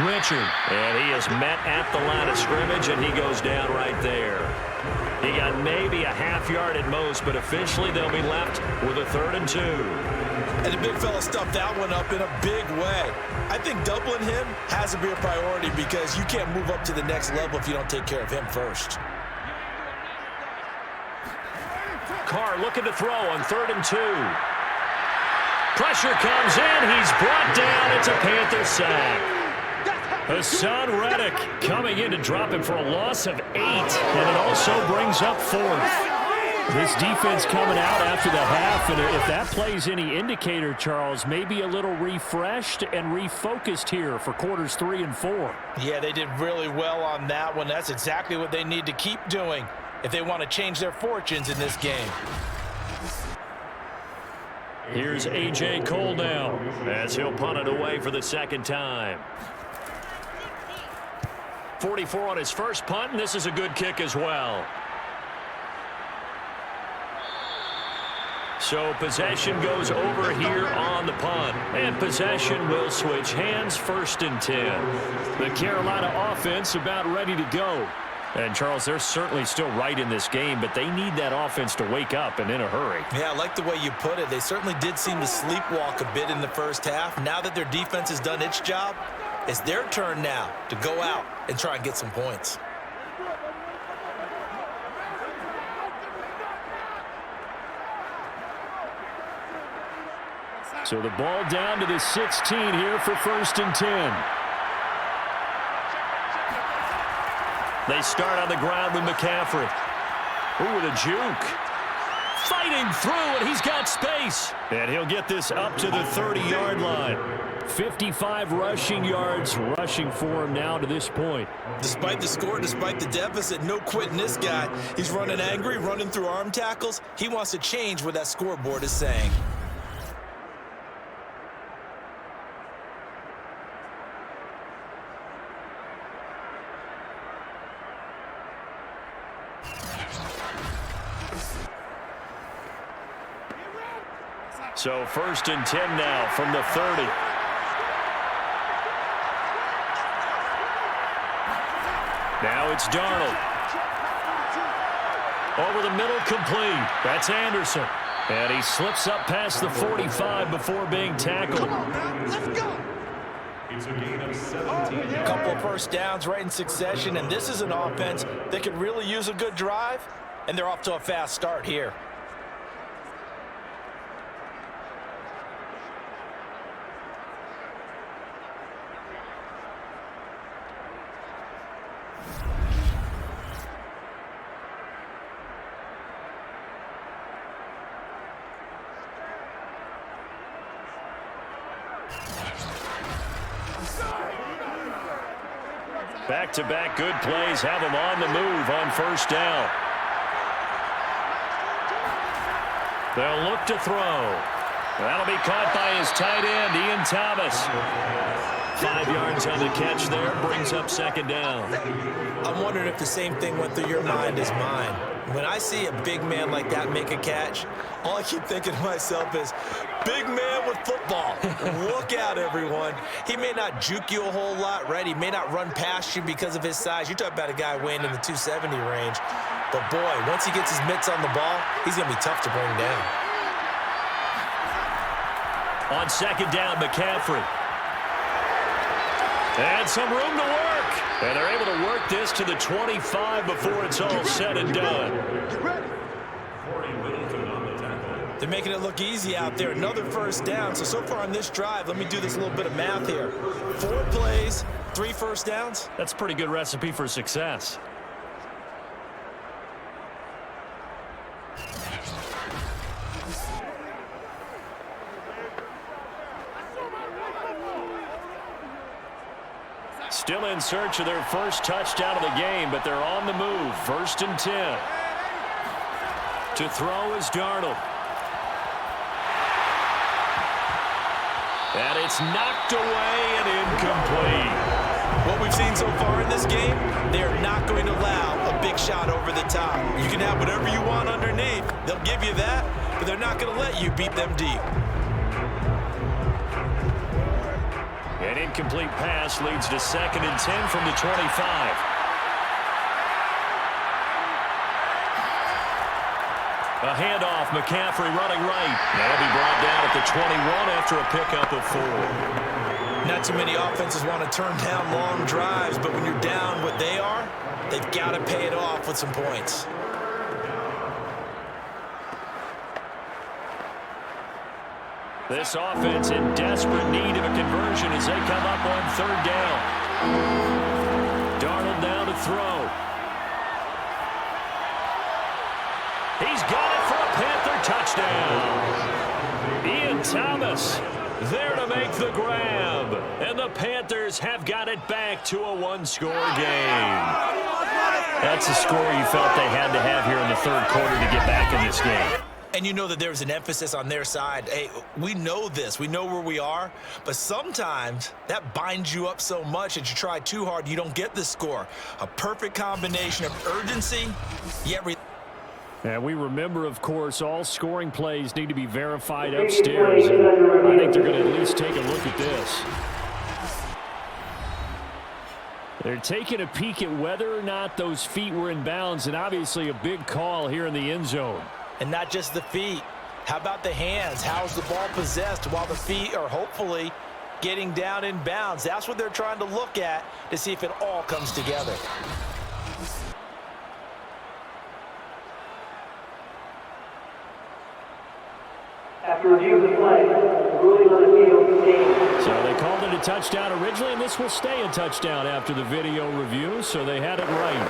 Richard. And he is met at the line of scrimmage, and he goes down right there. He got maybe a half yard at most, but officially they'll be left with a 3rd and 2. And the big fella stuffed that one up in a big way. I think doubling him has to be a priority because you can't move up to the next level if you don't take care of him first. Carr looking to throw on 3rd and 2. Pressure comes in. He's brought down. It's a Panther sack. Hassan Reddick coming in to drop him for a loss of 8. And it also brings up 4th. This defense coming out after the half, and if that plays any indicator, Charles, maybe a little refreshed and refocused here for quarters 3 and 4. Yeah, they did really well on that one. That's exactly what they need to keep doing if they want to change their fortunes in this game. Here's A.J. Cole now as he'll punt it away for the second time. 44 on his first punt, and this is a good kick as well. So possession goes over here on the punt, and possession will switch hands, 1st and 10. The Carolina offense about ready to go. And, Charles, they're certainly still right in this game, but they need that offense to wake up and in a hurry. Yeah, I like the way you put it. They certainly did seem to sleepwalk a bit in the first half. Now that their defense has done its job, it's their turn now to go out and try and get some points. So the ball down to the 16 here for 1st and 10. They start on the ground with McCaffrey. Ooh, with a juke. Fighting through, and he's got space. And he'll get this up to the 30-yard line. 55 rushing yards rushing for him now to this point. Despite the score, despite the deficit, no quitting this guy. He's running angry, running through arm tackles. He wants to change what that scoreboard is saying. So 1st and 10 now from the 30. Now it's Darnold. Over the middle, complete. That's Anderson. And he slips up past the 45 before being tackled. It's a gain of 17. A couple of first downs right in succession, and this is an offense that could really use a good drive, and they're off to a fast start here. Back-to-back good plays have him on the move on first down. They'll look to throw. That'll be caught by his tight end, Ian Thomas. 5 yards on the catch there, brings up second down. I'm wondering if the same thing went through your mind as mine. When I see a big man like that make a catch, all I keep thinking to myself is, big man with football. Look out, everyone. He may not juke you a whole lot, right? He may not run past you because of his size. You're talking about a guy weighing in the 270 range. But, boy, once he gets his mitts on the ball, he's going to be tough to bring down. On second down, McCaffrey. And some room to work. And they're able to work this to the 25 before it's all said and done. They're making it look easy out there. Another first down. So far on this drive, let me do this little bit of math here. 4 plays, 3 first downs. That's a pretty good recipe for success. Still in search of their first touchdown of the game, but they're on the move. 1st and 10. To throw is Darnold. And it's knocked away and incomplete. What we've seen so far in this game, they're not going to allow a big shot over the top. You can have whatever you want underneath. They'll give you that, but they're not going to let you beat them deep. An incomplete pass leads to 2nd and 10 from the 25. A handoff, McCaffrey running right. That'll be brought down at the 21 after a pickup of 4. Not too many offenses want to turn down long drives, but when you're down what they are, they've got to pay it off with some points. This offense in desperate need of a conversion as they come up on 3rd down. Darnold now to throw. He's got it for a Panther touchdown. Ian Thomas there to make the grab. And the Panthers have got it back to a 1-score game. That's a score you felt they had to have here in the 3rd quarter to get back in this game. And you know that there's an emphasis on their side. Hey, we know this. We know where we are. But sometimes that binds you up so much that you try too hard, you don't get the score. A perfect combination of urgency, yet... And we remember, of course, all scoring plays need to be verified upstairs. And I think they're going to at least take a look at this. They're taking a peek at whether or not those feet were in bounds, and obviously a big call here in the end zone. And not just the feet. How about the hands? How's the ball possessed while the feet are hopefully getting down in bounds? That's what they're trying to look at to see if it all comes together. After review of the play, the ruling on the field stands. So they called it a touchdown originally, and this will stay a touchdown after the video review, so they had it right.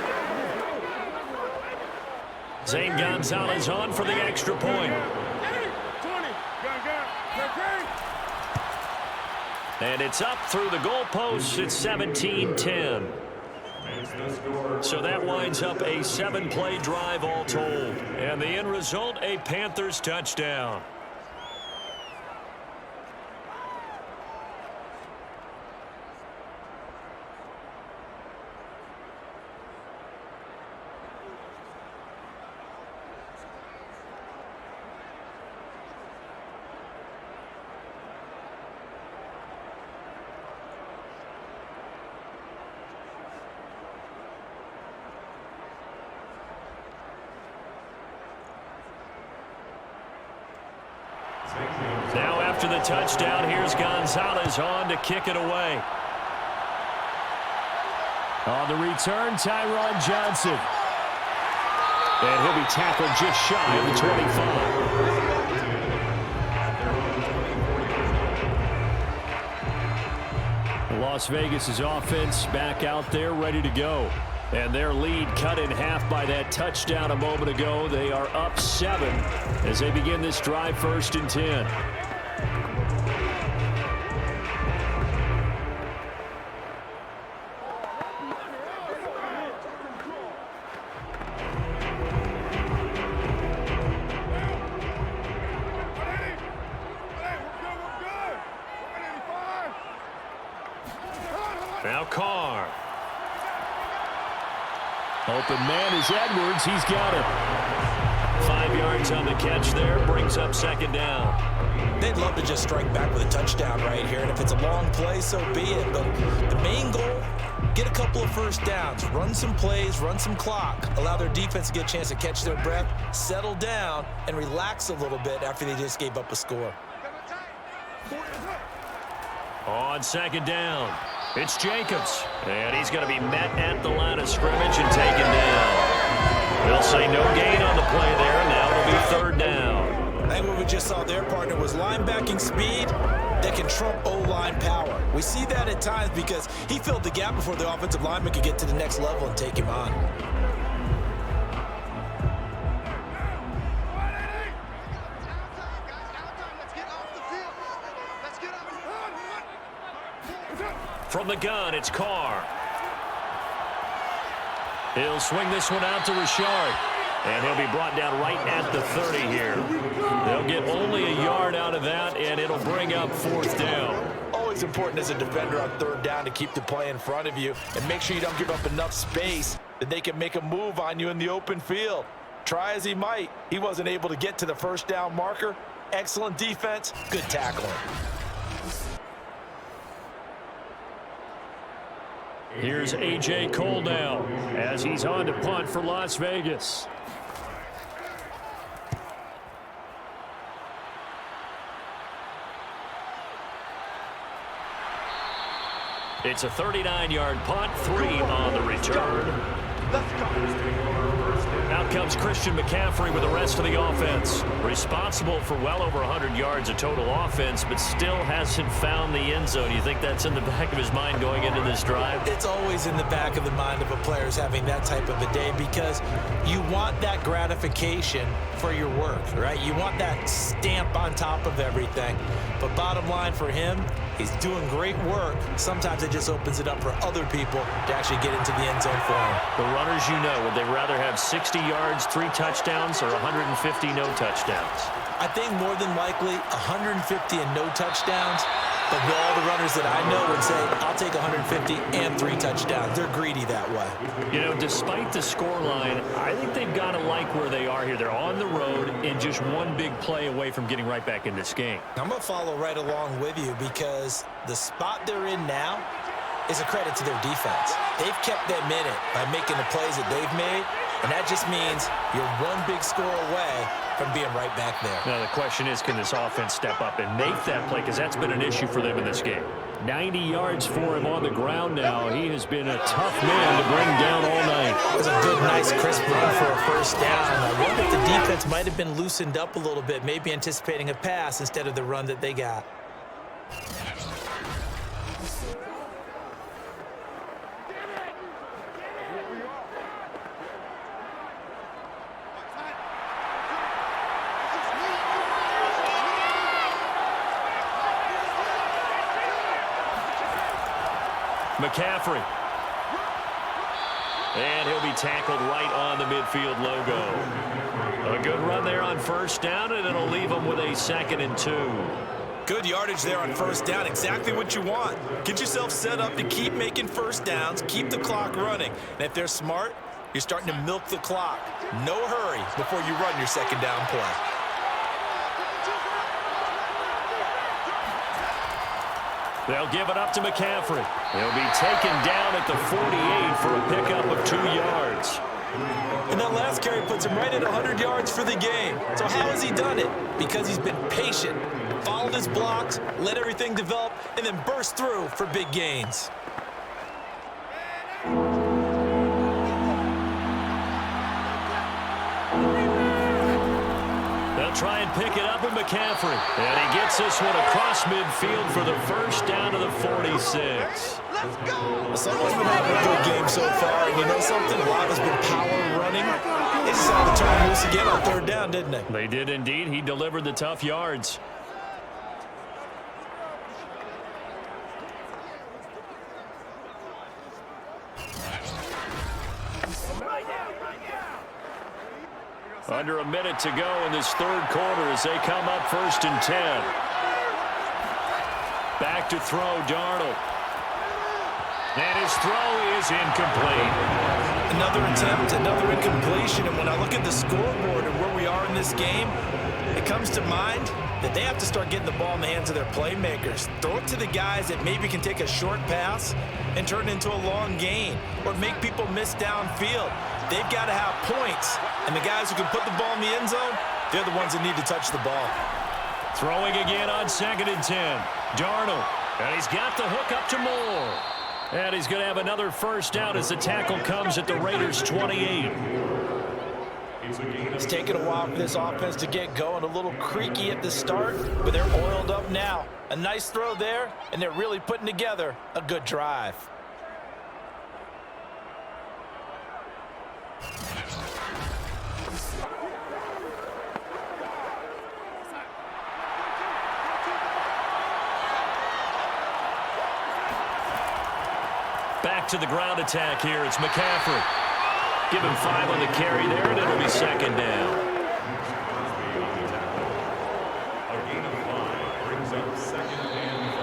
Zane Gonzalez on for the extra point. And it's up through the goalposts. It's 17-10. So that winds up a 7-play drive all told. And the end result, a Panthers touchdown. Now after the touchdown, here's Gonzalez on to kick it away. On the return, Tyron Johnson. And he'll be tackled just shy of the 25. Las Vegas's offense back out there ready to go. And their lead cut in half by that touchdown a moment ago. They are up 7 as they begin this drive 1st and 10. Now Carr. Open man is Edwards. He's got it. 5 yards on the catch there. Brings up second down. They'd love to just strike back with a touchdown right here, and if it's a long play, so be it. But the main goal, get a couple of first downs, run some plays, run some clock, allow their defense to get a chance to catch their breath, settle down, and relax a little bit after they just gave up a score. On second down, it's Jacobs. And he's going to be met at the line of scrimmage and taken down. They'll say no gain on the play there, and now it'll be third down. I think what we just saw their partner was linebacking speed that can trump O-line power. We see that at times because he filled the gap before the offensive lineman could get to the next level and take him on. From the gun, it's Carr. He'll swing this one out to Richard. And he'll be brought down right at the 30 here. They'll get only a yard out of that, and it'll bring up fourth down. Always important as a defender on third down to keep the play in front of you and make sure you don't give up enough space that they can make a move on you in the open field. Try as he might, he wasn't able to get to the first down marker. Excellent defense, good tackling. Here's A.J. Cole now as he's on to punt for Las Vegas. It's a 39-yard punt, 3 on the return. Out comes Christian McCaffrey with the rest of the offense. Responsible for well over 100 yards of total offense, but still hasn't found the end zone. You think that's in the back of his mind going into this drive? It's always in the back of the mind of a player having that type of a day because you want that gratification for your work, right? You want that stamp on top of everything. But bottom line for him, he's doing great work. Sometimes it just opens it up for other people to actually get into the end zone for him. The runners, you know, would they rather have 60 yards, 3 touchdowns, or 150 no touchdowns? I think more than likely 150 and no touchdowns. But all the runners that I know would say, I'll take 150 and 3 touchdowns. They're greedy that way. You know, despite the scoreline, I think they've got to like where they are here. They're on the road and just one big play away from getting right back in this game. I'm going to follow right along with you because the spot they're in now is a credit to their defense. They've kept them in it by making the plays that they've made, and that just means you're one big score away from being right back there. Now, the question is, can this offense step up and make that play? Because that's been an issue for them in this game. 90 yards for him on the ground now. He has been a tough man to bring down all night. It was a good, nice, crisp run for a first down. I wonder if the defense might have been loosened up a little bit, maybe anticipating a pass instead of the run that they got. McCaffrey. And he'll be tackled right on the midfield logo. A good run there on first down, and it'll leave him with a 2nd and 2. Good yardage there on first down. Exactly what you want. Get yourself set up to keep making first downs, keep the clock running. And if they're smart, you're starting to milk the clock. No hurry before you run your second down play. They'll give it up to McCaffrey. He'll be taken down at the 48 for a pickup of 2 yards. And that last carry puts him right at 100 yards for the game. So how has he done it? Because he's been patient, followed his blocks, let everything develop, and then burst through for big gains. Try and pick it up with McCaffrey. And he gets this one across midfield for the first down of the 46. Let's go! Someone's been having a good game so far, and you know something? A lot has been power running. They just had to turn loose again on third down, didn't they? They did indeed. He delivered the tough yards. Under a minute to go in this third quarter as they come up 1st and 10. Back to throw, Darnold. And his throw is incomplete. Another attempt, another incompletion, and when I look at the scoreboard and where we are in this game, it comes to mind that they have to start getting the ball in the hands of their playmakers. Throw it to the guys that maybe can take a short pass and turn it into a long gain or make people miss downfield. They've got to have points, and the guys who can put the ball in the end zone, they're the ones that need to touch the ball. Throwing again on 2nd and 10. Darnold, and he's got the hook up to Moore. And he's going to have another first down as the tackle comes at the Raiders' 28. It's taken a while for this offense to get going. A little creaky at the start, but they're oiled up now. A nice throw there, and they're really putting together a good drive. Back to the ground attack here. It's McCaffrey. Give him 5 on the carry there, and it'll be 2nd down. A gain of 5 brings up 2nd and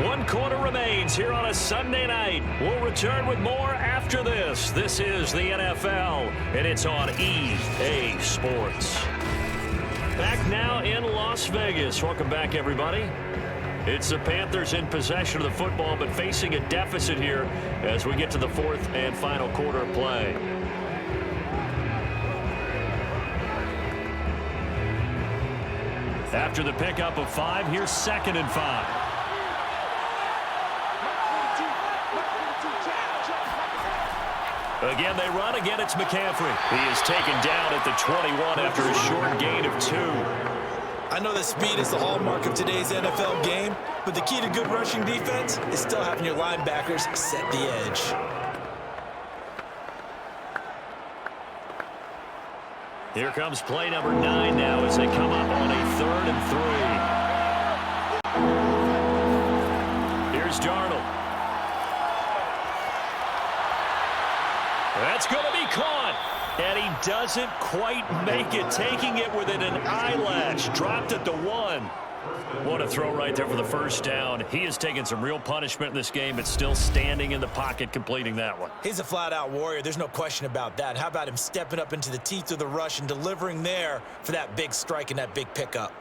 5. 1 quarter remains here on a Sunday night. We'll return with more after this. This is the NFL, and it's on EA Sports. Back now in Las Vegas. Welcome back, everybody. It's the Panthers in possession of the football, but facing a deficit here as we get to the 4th and final quarter of play. After the pickup of 5, here's 2nd and 5. Again, they run. Again, it's McCaffrey. He is taken down at the 21 after a short gain of 2. I know that speed is the hallmark of today's NFL game, but the key to good rushing defense is still having your linebackers set the edge. Here comes play number 9 now as they come up on a 3rd and 3. Here's Darnold. That's going to be caught. And he doesn't quite make it, taking it within an eyelash. Dropped at the 1. What a throw right there for the first down. He has taken some real punishment in this game, but still standing in the pocket, completing that one. He's a flat-out warrior. There's no question about that. How about him stepping up into the teeth of the rush and delivering there for that big strike and that big pickup?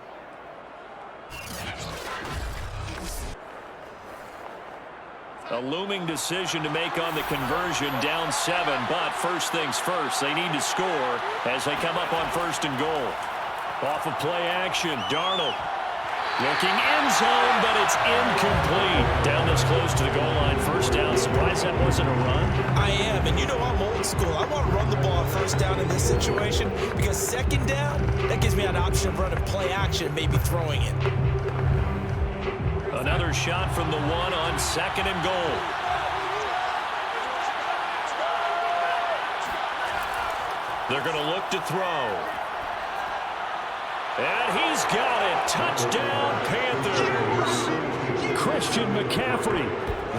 A looming decision to make on the conversion, down 7, but first things first, they need to score as they come up on 1st and goal. Off of play action, Darnold looking end zone, but it's incomplete. Down this close to the goal line, first down. Surprised that wasn't a run? I am, and you know I'm old school. I want to run the ball first down in this situation because 2nd down, that gives me an option of running play action, maybe throwing it. Another shot from the 1 on 2nd and goal. They're going to look to throw. And he's got it. Touchdown, Panthers. Christian McCaffrey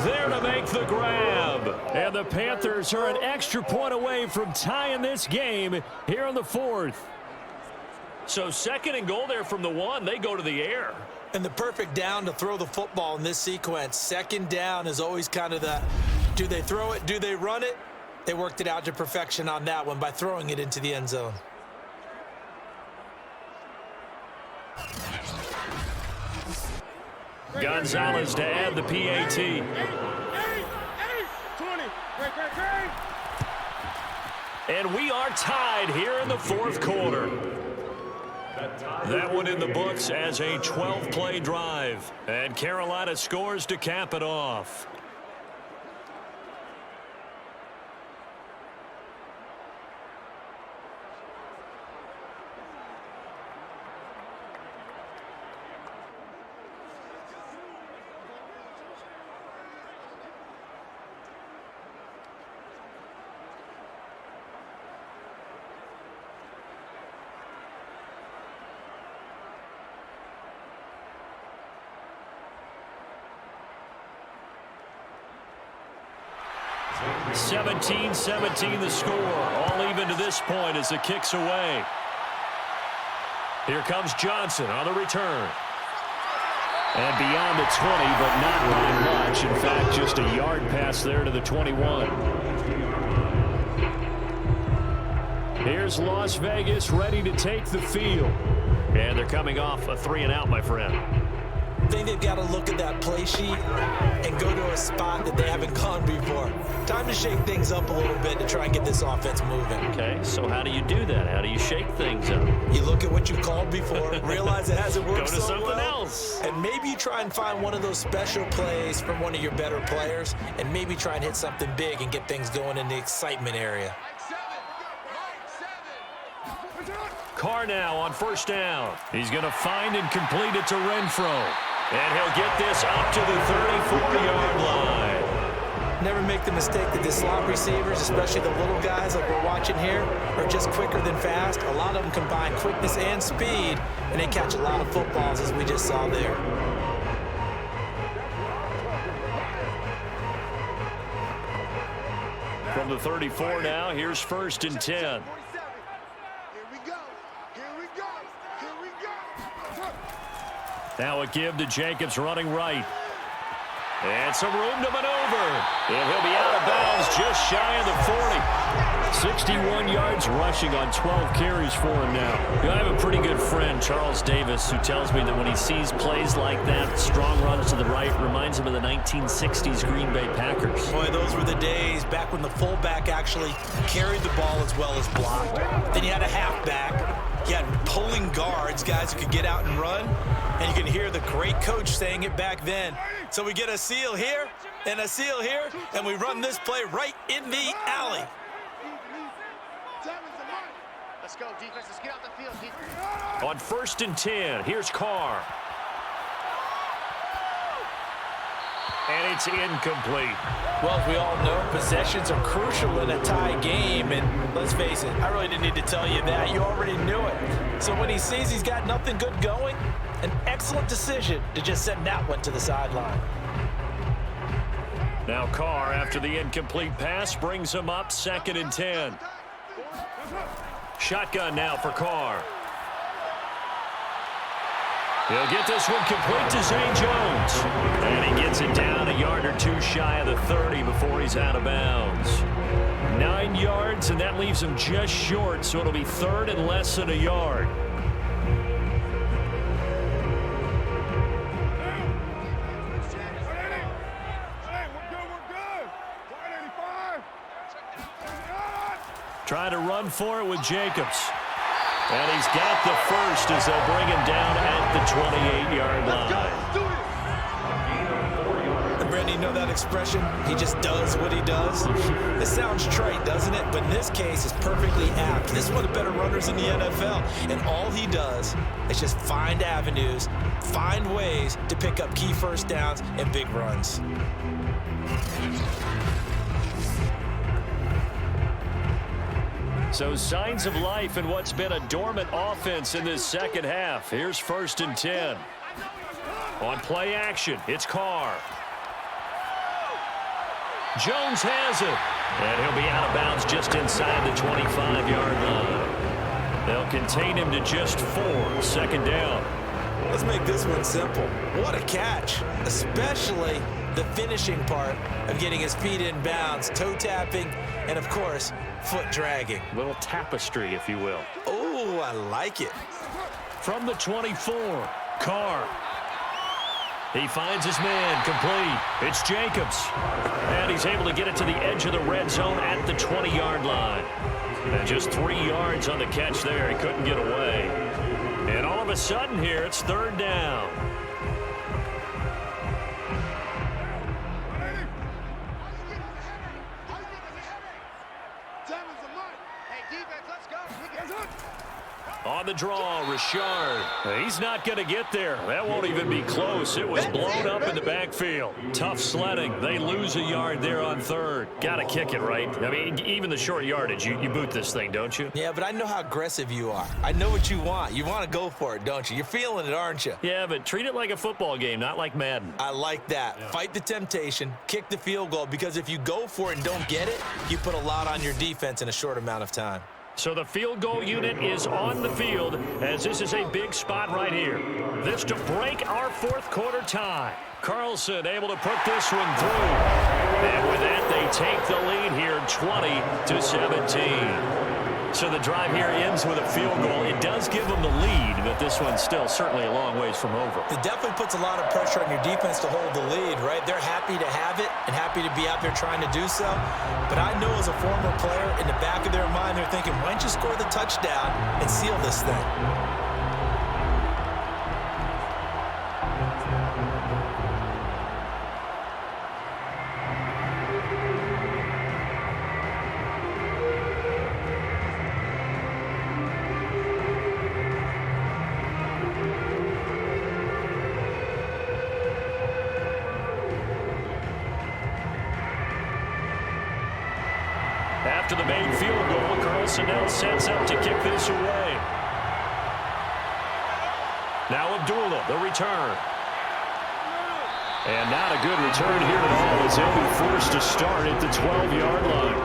there to make the grab. And the Panthers are an extra point away from tying this game here in the 4th. So 2nd and goal there from the 1. They go to the air. And the perfect down to throw the football in this sequence. 2nd down is always kind of the, do they throw it, do they run it? They worked it out to perfection on that one by throwing it into the end zone. Gonzalez to add the PAT. And we are tied here in the 4th quarter. That one in the books as a 12-play drive. And Carolina scores to cap it off. – 17-17 the score. All even to this point as the kick's away. Here comes Johnson on the return. And beyond the 20, but not by much. In fact, just a yard pass there to the 21. Here's Las Vegas ready to take the field. And they're coming off a 3-and-out, my friend. I think they've got to look at that play sheet and go to a spot that they haven't gone before. Time to shake things up a little bit to try and get this offense moving. Okay, so how do you do that? How do you shake things up? You look at what you called before, realize it hasn't worked Go to so something well, else. and maybe you try and find one of those special plays from one of your better players, and maybe try and hit something big and get things going in the excitement area. Carr now on first down. He's going to find and complete it to Renfro. And he'll get this up to the 34-yard line. Never make the mistake that the slot receivers, especially the little guys like we're watching here, are just quicker than fast. A lot of them combine quickness and speed, and they catch a lot of footballs, as we just saw there. From the 34 now, here's 1st and 10. Now a give to Jacobs running right. And some room to maneuver. And he'll be out of bounds just shy of the 40. 61 yards rushing on 12 carries for him now. I have a pretty good friend, Charles Davis, who tells me that when he sees plays like that, strong runs to the right, reminds him of the 1960s Green Bay Packers. Boy, those were the days back when the fullback actually carried the ball as well as blocked. Then you had a halfback. You had pulling guards, guys who could get out and run. And you can hear the great coach saying it back then. So we get a seal here and a seal here, and we run this play right in the alley. Let's go, defense. Let's get out the field, defense. On 1st and 10, here's Carr. And it's incomplete. Well, as we all know, possessions are crucial in a tie game. And let's face it, I really didn't need to tell you that. You already knew it. So when he sees he's got nothing good going, an excellent decision to just send that one to the sideline. Now Carr, after the incomplete pass, brings him up 2nd and 10. Shotgun now for Carr. He'll get this one complete to Zay Jones. And he gets it down a yard or two shy of the 30 before he's out of bounds. 9 yards, and that leaves him just short, so it'll be 3rd and less than a yard. Trying to run for it with Jacobs. And he's got the first as they'll bring him down at the 28-yard line. And Brandon, you know that expression? He just does what he does. This sounds trite, doesn't it? But in this case, it's perfectly apt. This is one of the better runners in the NFL. And all he does is just find avenues, find ways to pick up key first downs and big runs. So signs of life in what's been a dormant offense in this second half. Here's 1st and 10. On play action, it's Carr. Jones has it. And he'll be out of bounds just inside the 25-yard line. They'll contain him to just 4, 2nd down. Let's make this one simple. What a catch, especially the finishing part of getting his feet in bounds, toe tapping, and of course, foot dragging. A little tapestry, if you will. Oh, I like it. From the 24, Carr. He finds his man complete. It's Jacobs. And he's able to get it to the edge of the red zone at the 20-yard line. And just 3 yards on the catch there. He couldn't get away. And all of a sudden here, it's 3rd down. On the draw, Richard. He's not going to get there. That won't even be close. It was blown up in the backfield. Tough sledding. They lose a yard there on 3rd. Got to kick it, right? I mean, even the short yardage, you boot this thing, don't you? Yeah, but I know how aggressive you are. I know what you want. You want to go for it, don't you? You're feeling it, aren't you? Yeah, but treat it like a football game, not like Madden. I like that. Yeah. Fight the temptation, kick the field goal, because if you go for it and don't get it, you put a lot on your defense in a short amount of time. So the field goal unit is on the field as this is a big spot right here. This to break our fourth quarter tie. Carlson able to put this one through. And with that, they take the lead here 20-17. So the drive here ends with a field goal. It does give them the lead, but this one's still certainly a long ways from over. It definitely puts a lot of pressure on your defense to hold the lead, right? They're happy to have it and happy to be out there trying to do so. But I know as a former player, in the back of their mind, they're thinking, why don't you score the touchdown and seal this thing? After the made field goal, Carlson now sets up to kick this away. Now Abdullah, the return. And not a good return here at all as they'll be forced to start at the 12-yard line.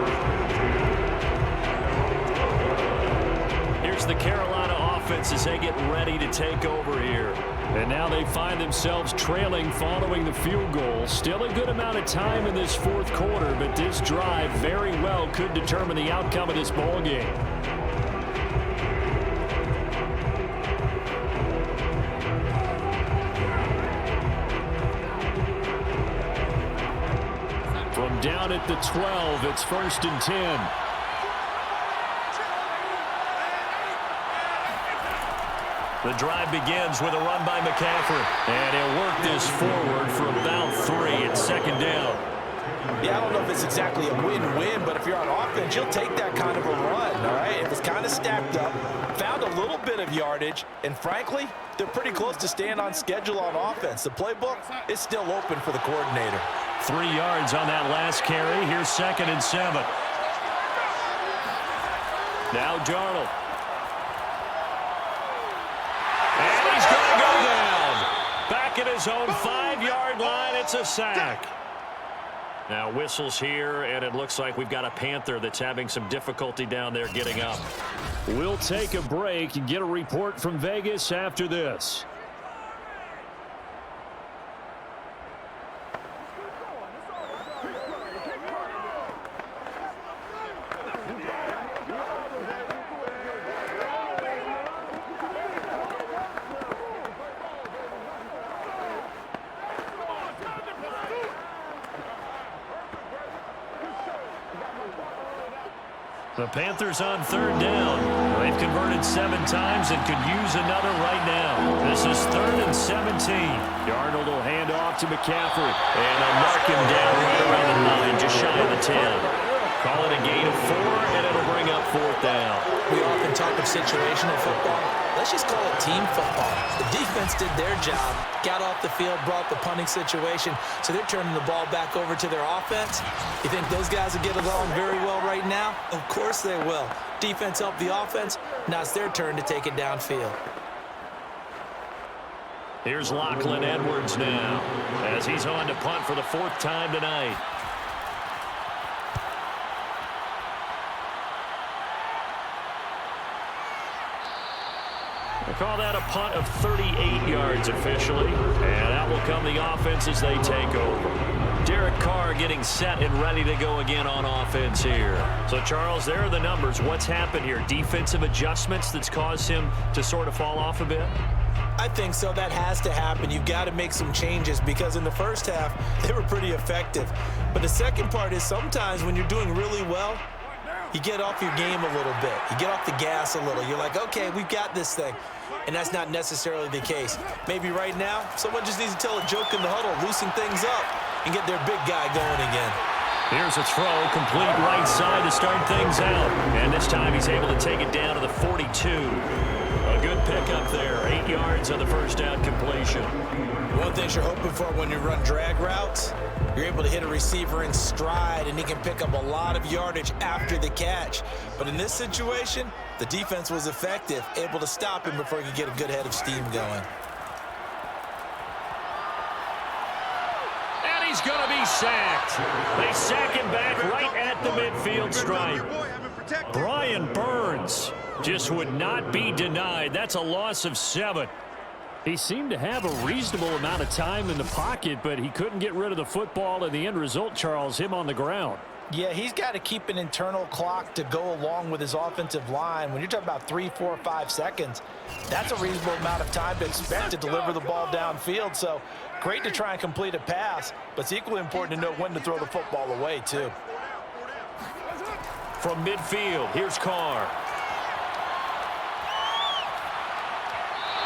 Here's the Carolina offense as they get ready to take over here. And now they find themselves trailing following the field goal. Still a good amount of time in this fourth quarter, but this drive very well could determine the outcome of this ball game. From down at the 12, it's 1st and 10. The drive begins with a run by McCaffrey. And he'll work this forward for about 3 at 2nd down. Yeah, I don't know if it's exactly a win-win, but if you're on offense, you'll take that kind of a run, all right? It was kind of stacked up, found a little bit of yardage, and frankly, they're pretty close to staying on schedule on offense. The playbook is still open for the coordinator. 3 yards on that last carry. Here's 2nd and 7. Now Darnold. And he's going to go down. Back at his own 5-yard line, it's a sack. Now whistles here, and it looks like we've got a Panther that's having some difficulty down there getting up. We'll take a break and get a report from Vegas after this. The Panthers on 3rd down. They've converted 7 times and could use another right now. This is 3rd and 17. Darnold will hand off to McCaffrey. And they'll mark him down right around the 9, just shy of the 10. Call it a gain of 4, and it'll bring up 4th down. We often talk of situational football. Let's just call it team football. The defense did their job, got off the field, brought the punting situation, so they're turning the ball back over to their offense. You think those guys will get along very well right now? Of course they will. Defense helped the offense. Now it's their turn to take it downfield. Here's Lachlan Edwards now as he's on to punt for the 4th time tonight. We'll call that a punt of 38 yards officially. And out will come the offense as they take over. Derek Carr getting set and ready to go again on offense here. So, Charles, there are the numbers. What's happened here? Defensive adjustments that's caused him to sort of fall off a bit? I think so. That has to happen. You've got to make some changes because in the first half, they were pretty effective. But the second part is sometimes when you're doing really well, you get off your game a little bit. You get off the gas a little. You're like, okay, we've got this thing. And that's not necessarily the case. Maybe right now, someone just needs to tell a joke in the huddle, loosen things up, and get their big guy going again. Here's a throw, complete right side to start things out. And this time he's able to take it down to the 42. A good pickup there, 8 yards on the first down completion. One thing you're hoping for when you run drag routes, you're able to hit a receiver in stride, and he can pick up a lot of yardage after the catch. But in this situation, the defense was effective, able to stop him before he could get a good head of steam going. And he's going to be sacked. They sack him back right at the midfield stripe. Brian Burns just would not be denied. That's a loss of 7. He seemed to have a reasonable amount of time in the pocket, but he couldn't get rid of the football, and the end result, Charles, him on the ground. Yeah, he's got to keep an internal clock to go along with his offensive line. When you're talking about 3, 4, 5 seconds, that's a reasonable amount of time to expect to deliver the ball downfield. So great to try and complete a pass, but it's equally important to know when to throw the football away, too. From midfield, here's Carr.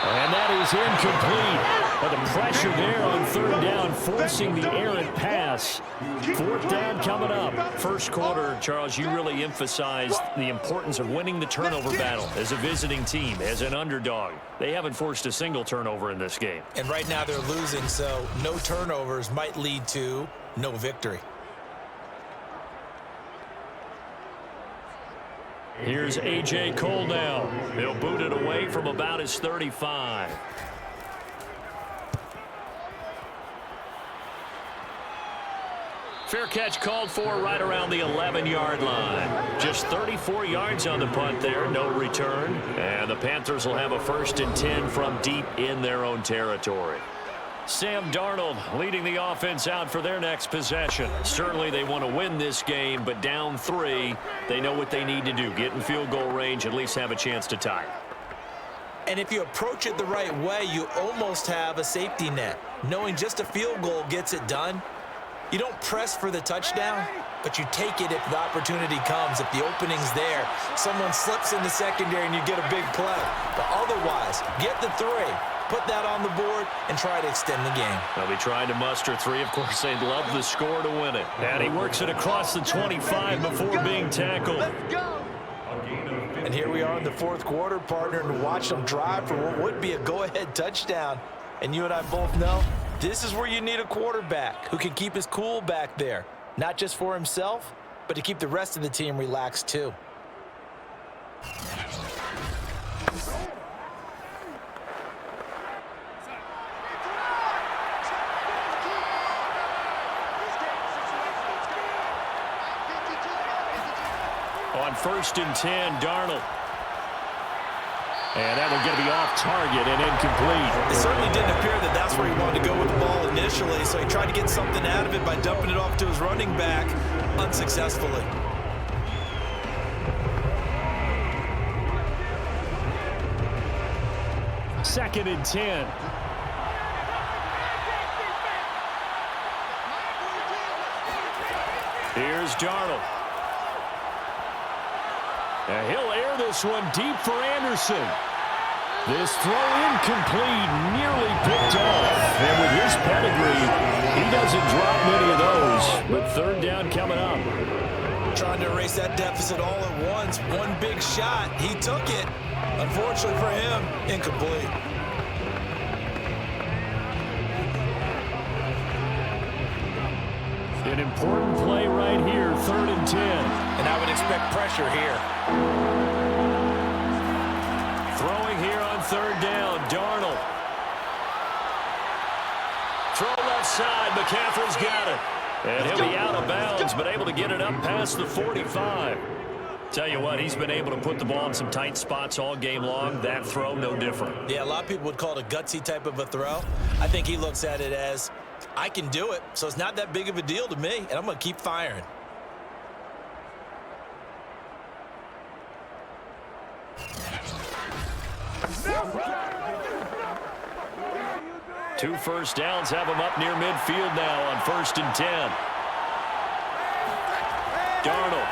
And that is incomplete. But the pressure there on 3rd down, forcing the errant pass. 4th down coming up. First quarter, Charles, you really emphasized the importance of winning the turnover battle as a visiting team, as an underdog. They haven't forced a single turnover in this game. And right now they're losing, so no turnovers might lead to no victory. Here's A.J. Cole now. He'll boot it away from about his 35. Fair catch called for right around the 11-yard line. Just 34 yards on the punt there, no return. And the Panthers will have a 1st and 10 from deep in their own territory. Sam Darnold leading the offense out for their next possession. Certainly they want to win this game, but down 3, they know what they need to do. Get in field goal range, at least have a chance to tie. And if you approach it the right way, you almost have a safety net. Knowing just a field goal gets it done. You don't press for the touchdown, but you take it if the opportunity comes. If the opening's there, someone slips in the secondary and you get a big play. But otherwise, get the 3. Put that on the board and try to extend the game. They'll be trying to muster 3. Of course, they'd love the score to win it. And he works it across the 25 before being tackled. And here we are in the 4th quarter, partner, and watch them drive for what would be a go-ahead touchdown. And you and I both know this is where you need a quarterback who can keep his cool back there. Not just for himself, but to keep the rest of the team relaxed too. On 1st and 10, Darnold. And that will get to be off target and incomplete. It certainly didn't appear that that's where he wanted to go with the ball initially, so he tried to get something out of it by dumping it off to his running back unsuccessfully. Second and 10. Here's Darnold. And he'll air this one deep for Anderson. This throw incomplete, nearly picked off. And with his pedigree, he doesn't drop many of those. But 3rd down coming up. Trying to erase that deficit all at once. One big shot. He took it. Unfortunately for him, incomplete. An important play right here, 3rd and 10. And I would expect pressure here. Throwing here on 3rd down, Darnold. Throw left side, McCaffrey's got it. And he'll be out of bounds, but able to get it up past the 45. Tell you what, he's been able to put the ball in some tight spots all game long. That throw, no different. Yeah, a lot of people would call it a gutsy type of a throw. I think he looks at it as, I can do it, so it's not that big of a deal to me, and I'm going to keep firing. Two first downs have him up near midfield now on 1st and 10. Darnold.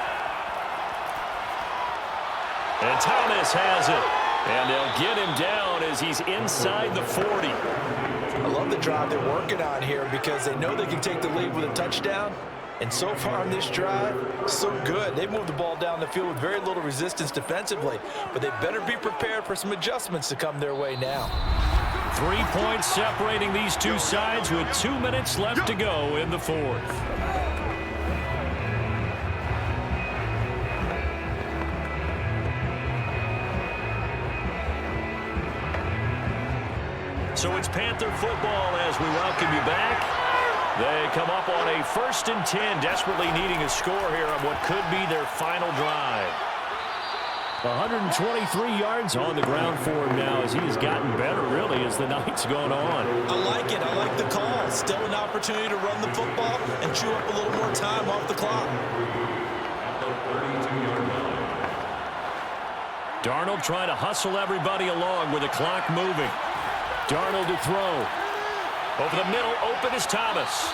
And Thomas has it. And they'll get him down as he's inside the 40. I love the drive they're working on here because they know they can take the lead with a touchdown. And so far on this drive, so good. They moved the ball down the field with very little resistance defensively. But they better be prepared for some adjustments to come their way now. 3 points separating these two sides with 2 minutes left to go in the 4th. So it's Panther football as we welcome you back. They come up on a 1st and 10, desperately needing a score here on what could be their final drive. 123 yards on the ground for him now as he has gotten better, really, as the night's gone on. I like it. I like the call. Still an opportunity to run the football and chew up a little more time off the clock. Darnold trying to hustle everybody along with the clock moving. Darnold to throw. Over the middle, open is Thomas.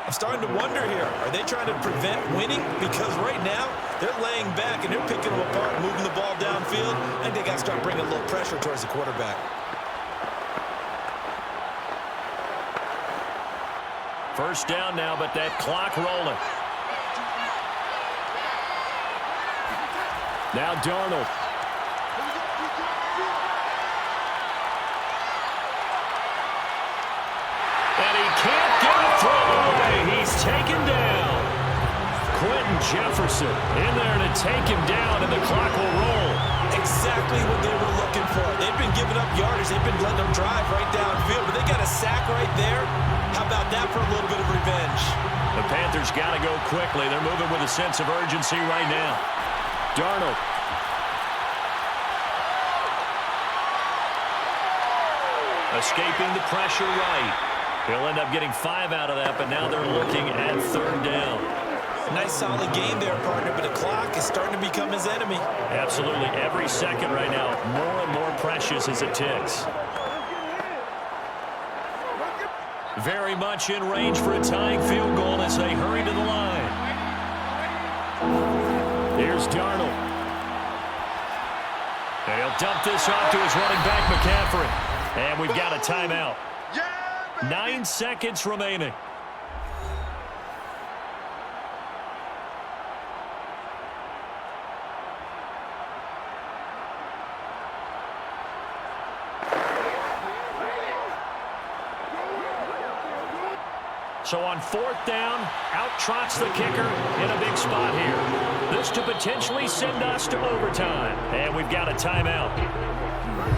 I'm starting to wonder here, are they trying to prevent winning? Because right now, they're laying back and they're picking them apart, moving the ball downfield. I think they got to start bringing a little pressure towards the quarterback. First down now, but that clock rolling. Now Darnold. And he can't get a throw away. He's taken down. Quentin Jefferson in there to take him down, and the clock will roll. Exactly what they were looking for. They've been giving up yardage. They've been letting them drive right downfield, but they got a sack right there. How about that for a little bit of revenge? The Panthers got to go quickly. They're moving with a sense of urgency right now. Darnold. Escaping the pressure right. He'll end up getting 5 out of that, but now they're looking at third down. Nice solid game there, partner, but the clock is starting to become his enemy. Absolutely. Every second right now, more and more precious as it ticks. Very much in range for a tying field goal as they hurry to the line. Here's Darnold. And he'll dump this off to his running back, McCaffrey. And we've got a timeout. 9 seconds remaining. So on fourth down, out trots the kicker in a big spot here. This to potentially send us to overtime. And we've got a timeout.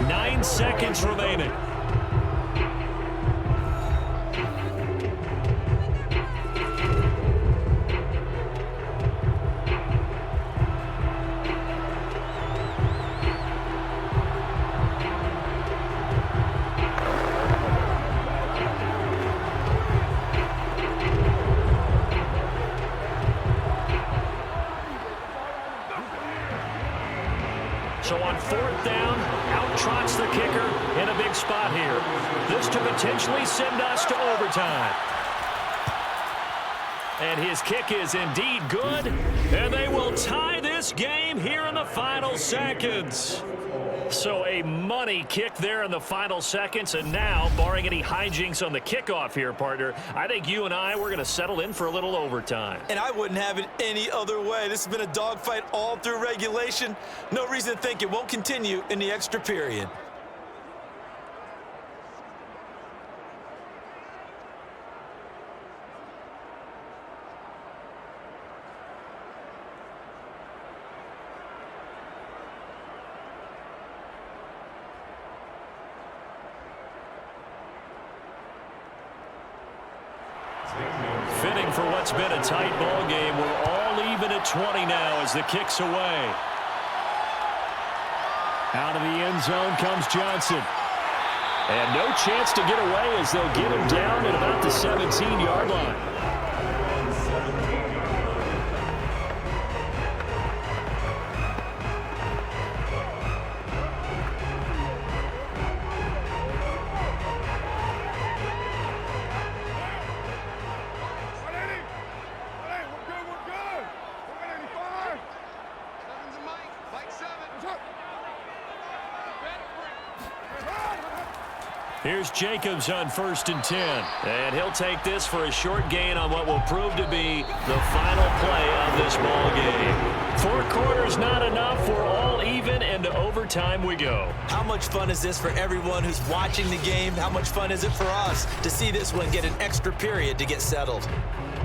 9 seconds remaining. So on fourth down, out trots the kicker in a big spot here. This to potentially send us to overtime. And his kick is indeed good. And they will tie this game here in the final seconds. So a money kick there in the final seconds. And now, barring any hijinks on the kickoff here, partner, I think you and I, we're going to settle in for a little overtime. And I wouldn't have it any other way. This has been a dogfight all through regulation. No reason to think it won't continue in the extra period. Fitting for what's been a tight ball game. We're all even at 20 now as the kick's away. Out of the end zone comes Johnson. And no chance to get away as they'll get him down at about the 17-yard line. Here's Jacobs on 1st and 10. And he'll take this for a short gain on what will prove to be the final play of this ball game. 4 quarters not enough. We're all even, and to overtime we go. How much fun is this for everyone who's watching the game? How much fun is it for us to see this one get an extra period to get settled?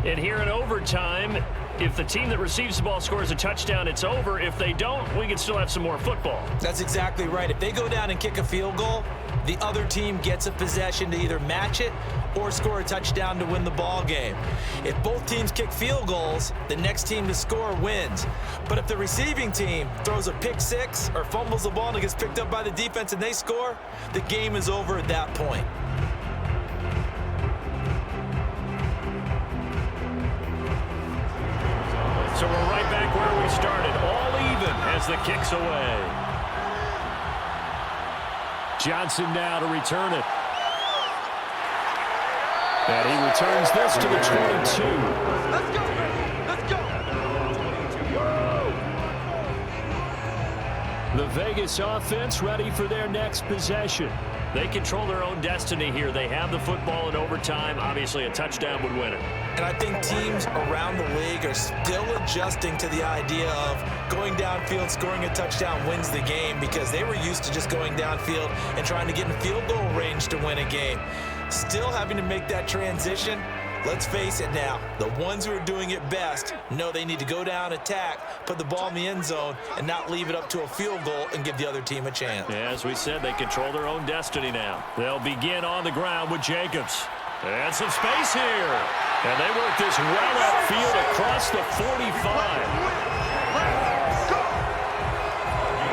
And here in overtime, if the team that receives the ball scores a touchdown, it's over. If they don't, we can still have some more football. That's exactly right. If they go down and kick a field goal, the other team gets a possession to either match it or score a touchdown to win the ball game. If both teams kick field goals, the next team to score wins. But if the receiving team throws a pick six or fumbles the ball and it gets picked up by the defense and they score, the game is over at that point. So we're right back where we started, all even as the kick's away. Johnson now to return it. And he returns this to the 22. Let's go! Let's go! The Vegas offense ready for their next possession. They control their own destiny here. They have the football in overtime. Obviously, a touchdown would win it. And I think teams around the league are still adjusting to the idea of going downfield, scoring a touchdown wins the game, because they were used to just going downfield and trying to get in field goal range to win a game. Still having to make that transition. Let's face it now, the ones who are doing it best know they need to go down, attack, put the ball in the end zone, and not leave it up to a field goal and give the other team a chance. Yeah, as we said, they control their own destiny now. They'll begin on the ground with Jacobs. And some space here. And they work this well upfield across the 45.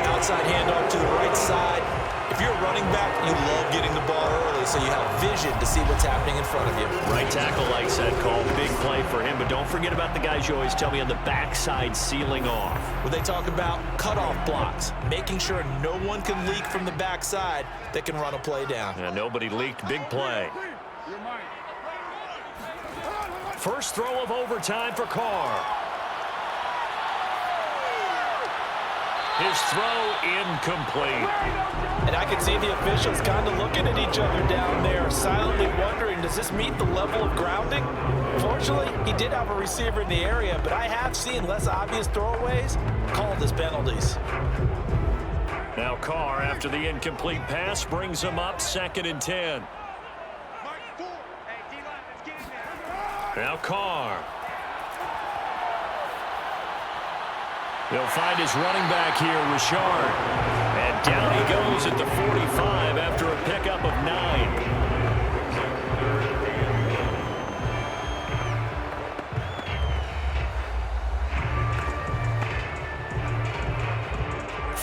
Outside handoff to the right side. If you're a running back, you love getting the ball early so you have vision to see what's happening in front of you. Right tackle, like said, called. Big play for him. But don't forget about the guys you always tell me on the backside sealing off. When they talk about cutoff blocks, making sure no one can leak from the backside that can run a play down. And nobody leaked. Big play. First throw of overtime for Carr. His throw incomplete. And I can see the officials kind of looking at each other down there, silently wondering, does this meet the level of grounding? Fortunately, he did have a receiver in the area, but I have seen less obvious throwaways called as penalties. Now Carr, after the incomplete pass, brings him up 2nd and 10. Now Carr. They'll find his running back here, Richard. And down he goes at the 45 after a pickup of 9.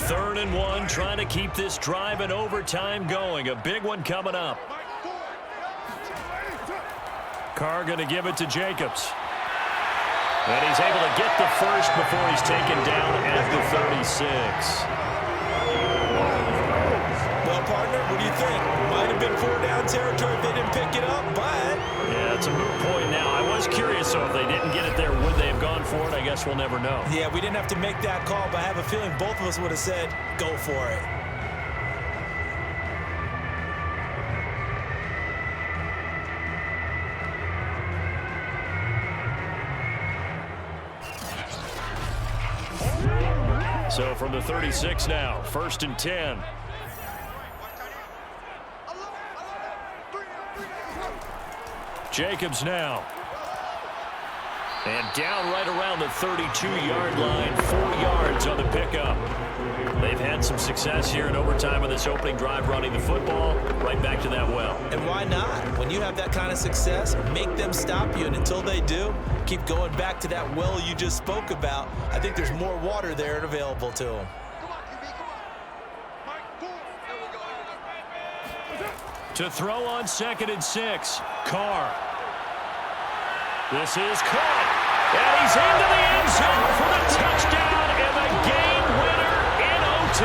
Third and 1, trying to keep this drive in overtime going. A big one coming up. Carr going to give it to Jacobs. And he's able to get the first before he's taken down at the 36. Well, partner, what do you think? Might have been 4-down territory if they didn't pick it up, but... Yeah, it's a moot point now. I was curious, so if they didn't get it there, would they have gone for it? I guess we'll never know. Yeah, we didn't have to make that call, but I have a feeling both of us would have said, go for it. So from the 36 now, 1st and 10. Jacobs now. And down right around the 32-yard line, 4 yards on the pickup. They've had some success here in overtime on this opening drive running the football. Right back to that well. And why not? When you have that kind of success, make them stop you. And until they do, keep going back to that well you just spoke about. I think there's more water there and available to them. To throw on 2nd and 6, Carr. This is caught, and he's into the end zone for the touchdown and the game winner in OT.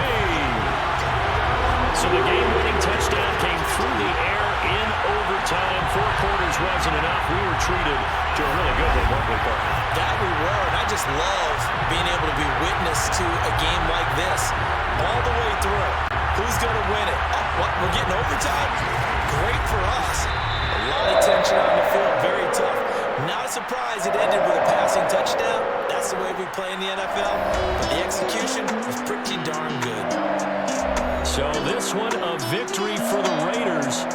So the game-winning touchdown came through the air in overtime. 4 quarters wasn't enough. We were treated to a really good one, weren't we, Carr? That we were, and I just love being able to be witness to a game like this all the way through. Who's going to win it? Oh, what? We're getting overtime? Great for us. A lot of tension on the field, very tough. Not a surprise it ended with a passing touchdown. That's the way we play in the NFL. But the execution was pretty darn good. So this one, a victory for the Raiders.